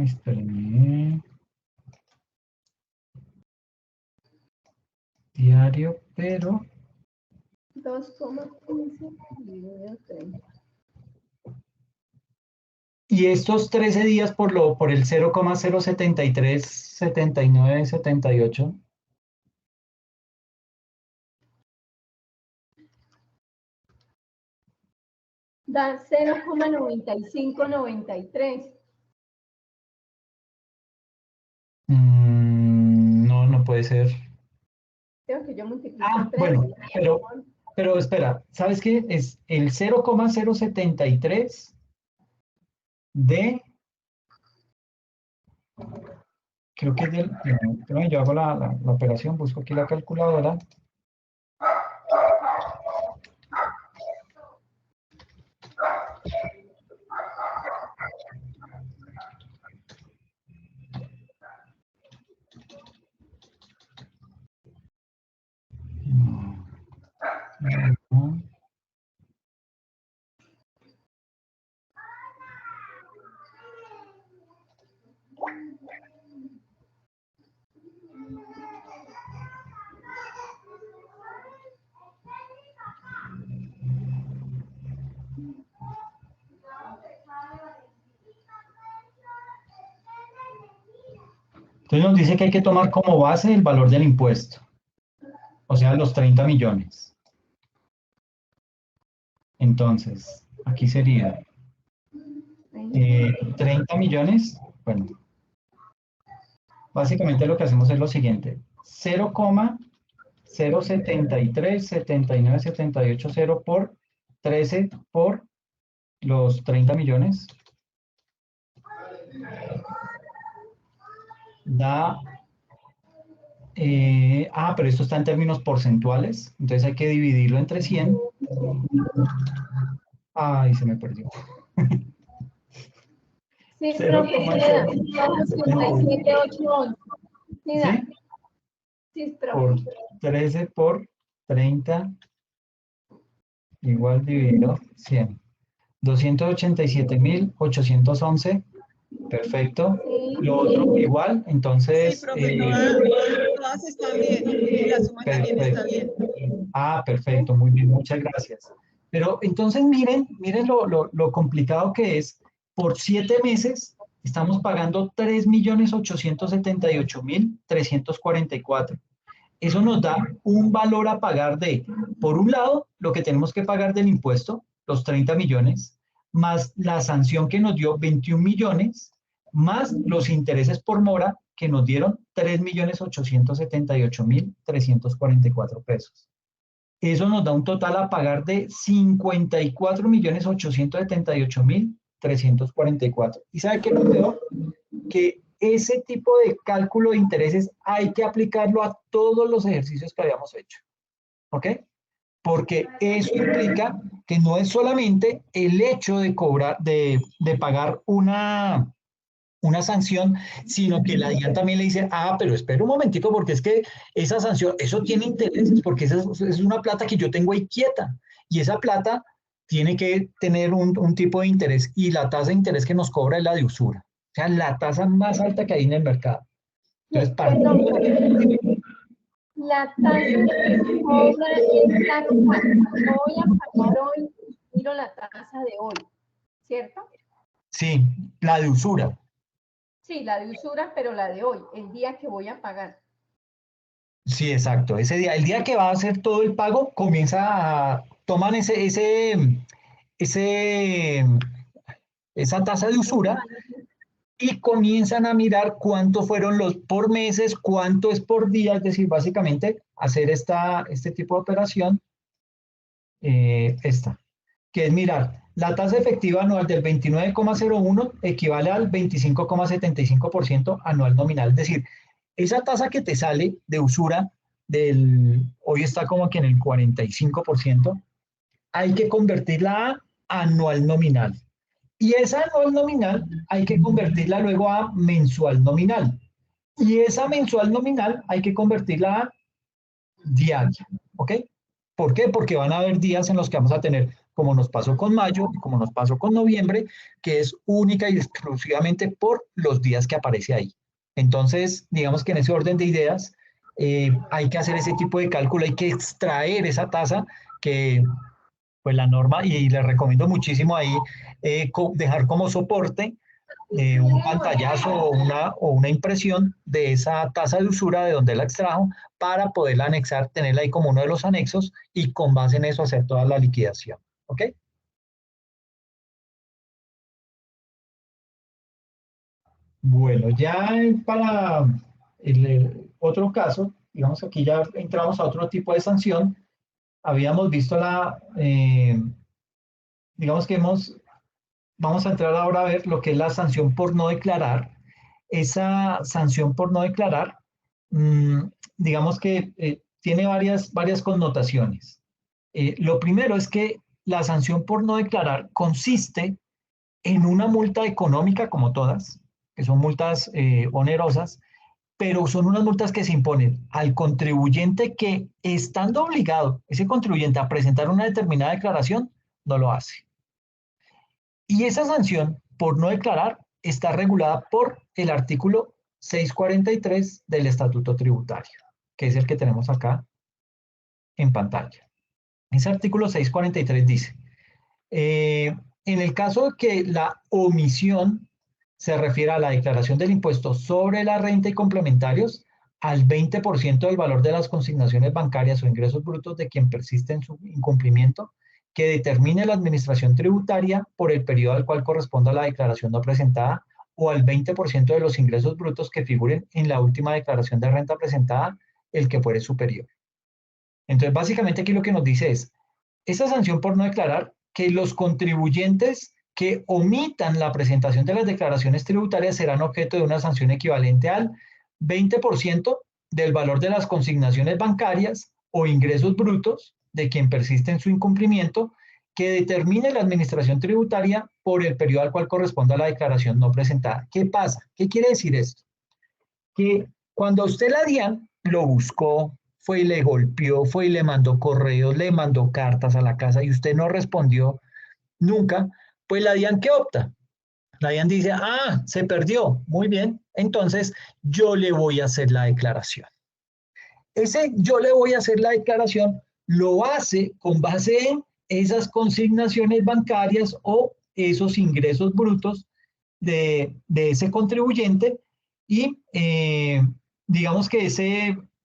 Espérenme. Diario, pero 2,15 dividido 30. Y estos 13 días por el 0,073, 79, 78. Da 0,9593. No, no puede ser. Creo que yo multiplico Ah, 3. bueno, pero espera, ¿sabes qué? Es el 0,073 de... Creo que es del... Espérame, yo hago la operación, busco aquí la calculadora. Entonces nos dice que hay que tomar como base el valor del impuesto, o sea, los 30 millones. Entonces, aquí sería 30 millones, bueno, básicamente lo que hacemos es lo siguiente, 0,073, 79, 78, 0 por 13 por los 30 millones, da... pero esto está en términos porcentuales, entonces hay que dividirlo entre 100. Ay, se me perdió. Sí, profe, queda 57,811. Sí, da. ¿Sí? Sí, Por profe. 13 por 30 igual dividido 100. 287.811. Perfecto. Lo otro igual, Sí, entonces... profe, todas están bien. Y la suma también está bien. Ah, perfecto, muy bien, muchas gracias. Pero entonces miren lo complicado que es. Por 7 meses estamos pagando 3.878.344. Eso nos da un valor a pagar de, por un lado, lo que tenemos que pagar del impuesto, los 30 millones, más la sanción que nos dio 21 millones, más los intereses por mora que nos dieron 3.878.344 pesos. Eso nos da un total a pagar de 54.878.344. ¿Y sabe qué es lo peor? Que ese tipo de cálculo de intereses hay que aplicarlo a todos los ejercicios que habíamos hecho. ¿Ok? Porque eso implica que no es solamente el hecho de cobrar, de pagar una sanción, sino que la DIAN también le dice, pero espera un momentico, porque es que esa sanción, eso tiene intereses, porque esa es una plata que yo tengo ahí quieta, y esa plata tiene que tener un tipo de interés, y la tasa de interés que nos cobra es la de usura, o sea, la tasa más alta que hay en el mercado. Entonces, Perdón, la tasa que se cobra es la que yo voy a pagar hoy, miro la tasa de hoy, ¿cierto? Sí, la de usura. Sí, la de usura, pero la de hoy, el día que voy a pagar. Sí, exacto. Ese día, el día que va a hacer todo el pago, toman esa tasa de usura y comienzan a mirar cuánto fueron los por meses, cuánto es por día, es decir, básicamente hacer este tipo de operación, que es mirar la tasa efectiva anual del 29,01 equivale al 25,75% anual nominal, es decir, esa tasa que te sale de usura, hoy está como que en el 45%, hay que convertirla a anual nominal. Y esa anual nominal hay que convertirla luego a mensual nominal. Y esa mensual nominal hay que convertirla a diaria. ¿Ok? ¿Por qué? Porque van a haber días en los que vamos a tener, como nos pasó con mayo, como nos pasó con noviembre, que es única y exclusivamente por los días que aparece ahí. Entonces, digamos que en ese orden de ideas, hay que hacer ese tipo de cálculo, hay que extraer esa tasa que pues la norma, y les recomiendo muchísimo ahí dejar como soporte un pantallazo o una impresión de esa tasa de usura de donde la extrajo para poderla anexar, tenerla ahí como uno de los anexos y con base en eso hacer toda la liquidación. ¿Ok? Bueno, ya para otro caso, digamos que aquí ya entramos a otro tipo de sanción. Habíamos visto digamos que vamos a entrar ahora a ver lo que es la sanción por no declarar. Esa sanción por no declarar, mmm, digamos que tiene varias connotaciones. Lo primero es que la sanción por no declarar consiste en una multa económica, como todas, que son multas onerosas, pero son unas multas que se imponen al contribuyente que, estando obligado ese contribuyente a presentar una determinada declaración, no lo hace. Y esa sanción por no declarar está regulada por el artículo 643 del Estatuto Tributario, que es el que tenemos acá en pantalla. Ese artículo 643 dice, en el caso de que la omisión se refiere a la declaración del impuesto sobre la renta y complementarios al 20% del valor de las consignaciones bancarias o ingresos brutos de quien persiste en su incumplimiento, que determine la administración tributaria por el periodo al cual corresponda la declaración no presentada o al 20% de los ingresos brutos que figuren en la última declaración de renta presentada, el que fuere superior. Entonces, básicamente aquí lo que nos dice es, esa sanción por no declarar, que los contribuyentes que omitan la presentación de las declaraciones tributarias serán objeto de una sanción equivalente al 20% del valor de las consignaciones bancarias o ingresos brutos de quien persiste en su incumplimiento, que determine la administración tributaria por el periodo al cual corresponda la declaración no presentada. ¿Qué pasa? ¿Qué quiere decir esto? Que cuando usted la DIAN lo buscó, fue y le golpeó, fue y le mandó correos, le mandó cartas a la casa y usted no respondió nunca, pues la DIAN, ¿qué opta? La DIAN dice, se perdió, muy bien, entonces yo le voy a hacer la declaración. Ese yo le voy a hacer la declaración lo hace con base en esas consignaciones bancarias o esos ingresos brutos de ese contribuyente y digamos que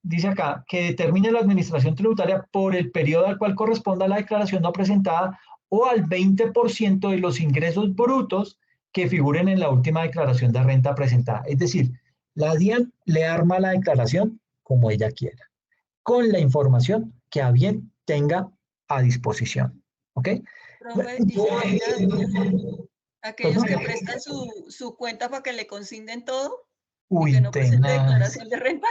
dice acá, que determine la administración tributaria por el periodo al cual corresponda la declaración no presentada o al 20% de los ingresos brutos que figuren en la última declaración de renta presentada. Es decir, la DIAN le arma la declaración como ella quiera, con la información que a bien tenga a disposición. ¿Ok? Profe, y se imagina aquellos que prestan su cuenta para que le consignen todo y que Uy, no presente tenaz, declaración de renta.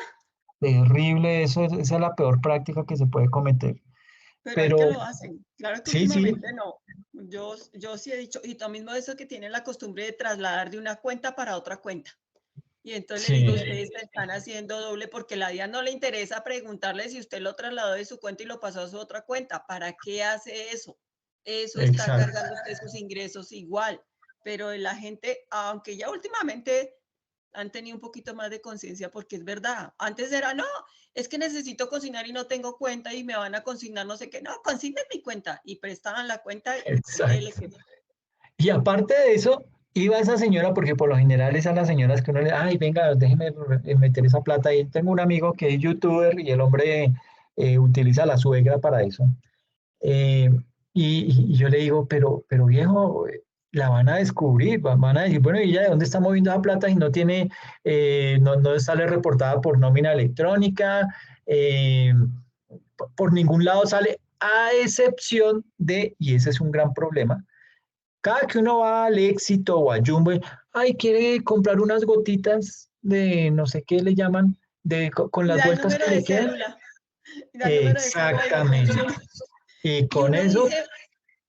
terrible, esa es la peor práctica que se puede cometer. Pero hay que Pero lo hacen. Claro que sí, últimamente no. Yo sí he dicho, y lo mismo eso que tienen la costumbre de trasladar de una cuenta para otra cuenta. Y entonces le digo, sí, ustedes están haciendo doble porque la DIAN no le interesa preguntarle si usted lo trasladó de su cuenta y lo pasó a su otra cuenta. ¿Para qué hace eso? Eso está exacto. cargando usted sus ingresos igual. Pero la gente, aunque ya últimamente han tenido un poquito más de conciencia porque es verdad. Antes era, no, es que necesito consignar y no tengo cuenta y me van a consignar no sé qué. No, consignen mi cuenta. Y prestaban la cuenta y dele Exacto. que... Y aparte de eso, iba esa señora, porque por lo general es a las señoras que uno le, ay, venga, déjeme meter esa plata. Y tengo un amigo que es youtuber y el hombre utiliza a la suegra para eso. Eh, y yo le digo, pero viejo, la van a descubrir, van a decir, bueno, ¿y ella de dónde está moviendo esa plata y no tiene, no sale reportada por nómina electrónica, por ningún lado sale, a excepción de, y ese es un gran problema, cada que uno va al Éxito o a Jumbo, ay, quiere comprar unas gotitas de no sé qué le llaman, con Y las da el vueltas número que de le quedan. cédula. Y da el número de cédula y lo Exactamente. consume. Y Y con uno eso,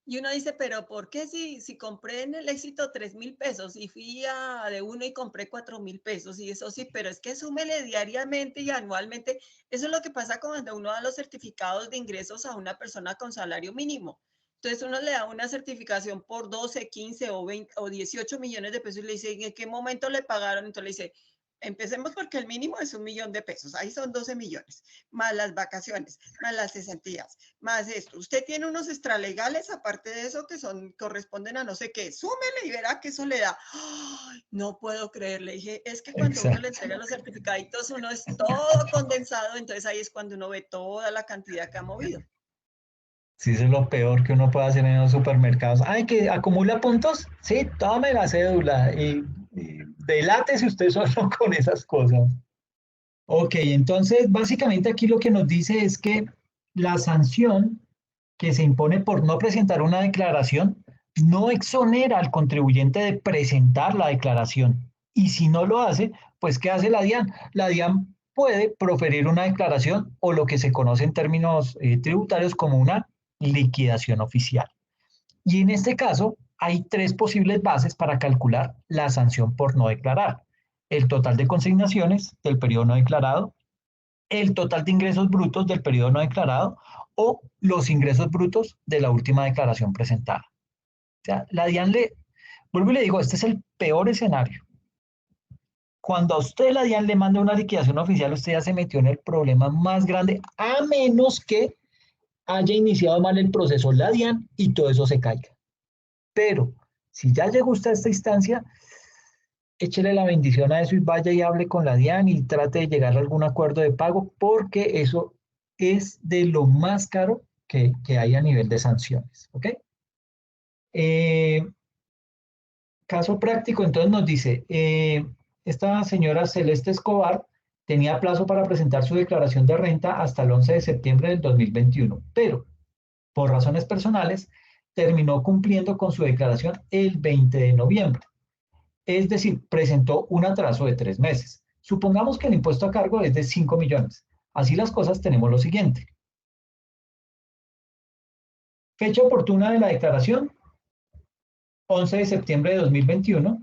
dice, pero ¿por qué si compré en el Éxito 3.000 pesos y fui a de uno y compré 4.000 pesos? Y eso sí, pero es que súmele diariamente y anualmente. Eso es lo que pasa cuando uno da los certificados de ingresos a una persona con salario mínimo. Entonces uno le da una certificación por 12, 15 o 20 o 18 millones de pesos y le dice, ¿en qué momento le pagaron? Entonces le dice, Empecemos porque el mínimo es 1 millón de pesos. Ahí son 12 millones, más las vacaciones, más las cesantías, más esto. Usted tiene unos extralegales, aparte de eso, que corresponden a no sé qué. Súmele y verá que eso le da. ¡Ay! No puedo creer. Le dije, es que cuando uno le Exacto. entrega los certificaditos, uno es todo condensado, entonces ahí es cuando uno ve toda la cantidad que ha movido. Sí, eso es lo peor que uno puede hacer en los supermercados. Ay, que acumula puntos. Sí, tome la cédula y delátese usted solo con esas cosas. Ok, entonces básicamente aquí lo que nos dice es que la sanción que se impone por no presentar una declaración no exonera al contribuyente de presentar la declaración. Y si no lo hace, pues ¿qué hace la DIAN? La DIAN puede proferir una declaración o lo que se conoce en términos tributarios como una liquidación oficial. Y en este caso, hay tres posibles bases para calcular la sanción por no declarar. El total de consignaciones del periodo no declarado, el total de ingresos brutos del periodo no declarado o los ingresos brutos de la última declaración presentada. O sea, la DIAN vuelvo y le digo, este es el peor escenario. Cuando a usted la DIAN le manda una liquidación oficial, usted ya se metió en el problema más grande, a menos que haya iniciado mal el proceso la DIAN y todo eso se caiga. Pero si ya llegó usted a esta instancia, échele la bendición a eso y vaya y hable con la DIAN y trate de llegar a algún acuerdo de pago, porque eso es de lo más caro que hay a nivel de sanciones. ¿Ok? Caso práctico, entonces nos dice, esta señora Celeste Escobar tenía plazo para presentar su declaración de renta hasta el 11 de septiembre del 2021, pero por razones personales terminó cumpliendo con su declaración el 20 de noviembre. Es decir, presentó un atraso de 3 meses. Supongamos que el impuesto a cargo es de 5 millones. Así las cosas, tenemos lo siguiente. Fecha oportuna de la declaración, 11 de septiembre de 2021.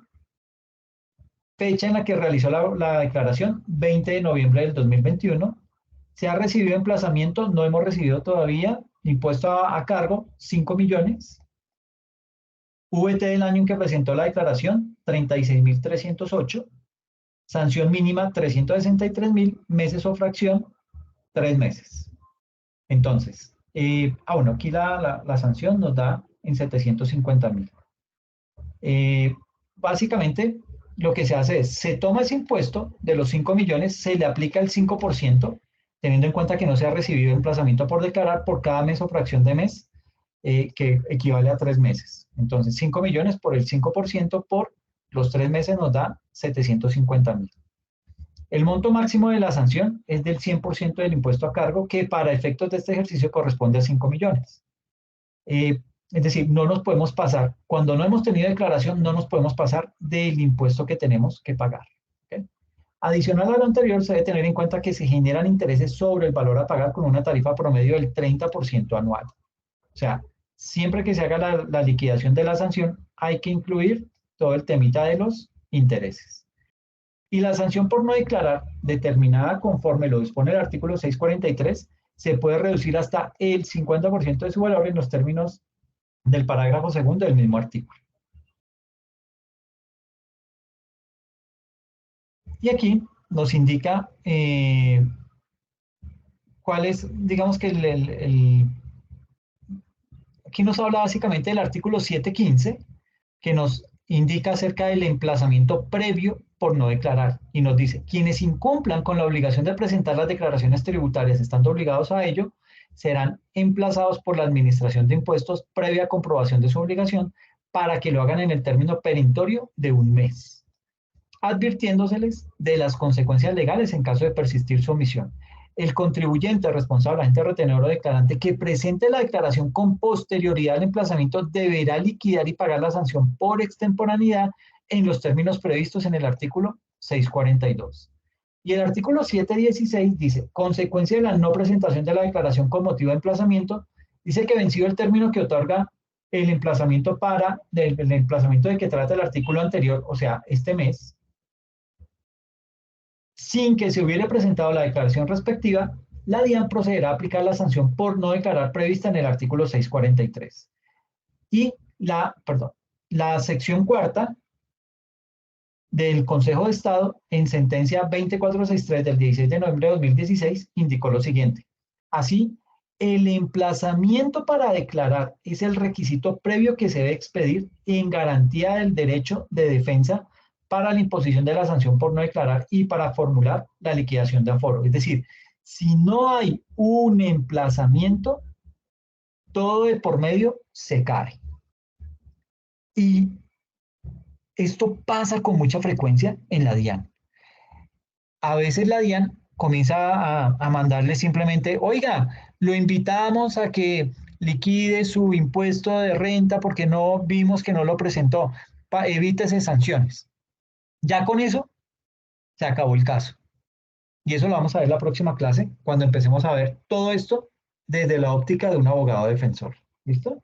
Fecha en la que realizó la declaración, 20 de noviembre del 2021. Se ha recibido emplazamiento, no hemos recibido todavía. Impuesto a cargo, 5 millones. VT del año en que presentó la declaración, 36.308. Sanción mínima, 363.000. Meses o fracción, 3 meses. Entonces, bueno, aquí la sanción nos da en 750.000. Básicamente, lo que se hace es, se toma ese impuesto de los 5 millones, se le aplica el 5%, teniendo en cuenta que no se ha recibido emplazamiento por declarar por cada mes o fracción de mes, que equivale a 3 meses. Entonces, 5 millones por el 5% por los 3 meses nos da 750.000. El monto máximo de la sanción es del 100% del impuesto a cargo, que para efectos de este ejercicio corresponde a 5 millones. Es decir, no nos podemos pasar, cuando no hemos tenido declaración, no nos podemos pasar del impuesto que tenemos que pagar. ¿Okay? Adicional a lo anterior, se debe tener en cuenta que se generan intereses sobre el valor a pagar con una tarifa promedio del 30% anual. O sea, siempre que se haga la liquidación de la sanción, hay que incluir todo el temita de los intereses. Y la sanción por no declarar, determinada conforme lo dispone el artículo 643, se puede reducir hasta el 50% de su valor en los términos del parágrafo segundo del mismo artículo. Y aquí nos indica cuál es, digamos que aquí nos habla básicamente del artículo 715, que nos indica acerca del emplazamiento previo por no declarar, y nos dice, quienes incumplan con la obligación de presentar las declaraciones tributarias estando obligados a ello, serán emplazados por la Administración de Impuestos previa comprobación de su obligación para que lo hagan en el término perentorio de 1 mes, advirtiéndoseles de las consecuencias legales en caso de persistir su omisión. El contribuyente responsable, agente retenedor o declarante que presente la declaración con posterioridad al emplazamiento deberá liquidar y pagar la sanción por extemporaneidad en los términos previstos en el artículo 642. Y el artículo 716 dice, consecuencia de la no presentación de la declaración con motivo de emplazamiento, dice que vencido el término que otorga el emplazamiento el emplazamiento de que trata el artículo anterior, o sea, este mes, sin que se hubiera presentado la declaración respectiva, la DIAN procederá a aplicar la sanción por no declarar prevista en el artículo 643. Y la sección cuarta del Consejo de Estado, en sentencia 20463 del 16 de noviembre de 2016, indicó lo siguiente. Así, el emplazamiento para declarar es el requisito previo que se debe expedir en garantía del derecho de defensa para la imposición de la sanción por no declarar y para formular la liquidación de aforo. Es decir, si no hay un emplazamiento, todo de por medio se cae. Y esto pasa con mucha frecuencia en la DIAN. A veces la DIAN comienza a mandarle simplemente, oiga, lo invitamos a que liquide su impuesto de renta porque no vimos que no lo presentó. Evítese sanciones. Ya con eso se acabó el caso. Y eso lo vamos a ver la próxima clase, cuando empecemos a ver todo esto desde la óptica de un abogado defensor. ¿Listo?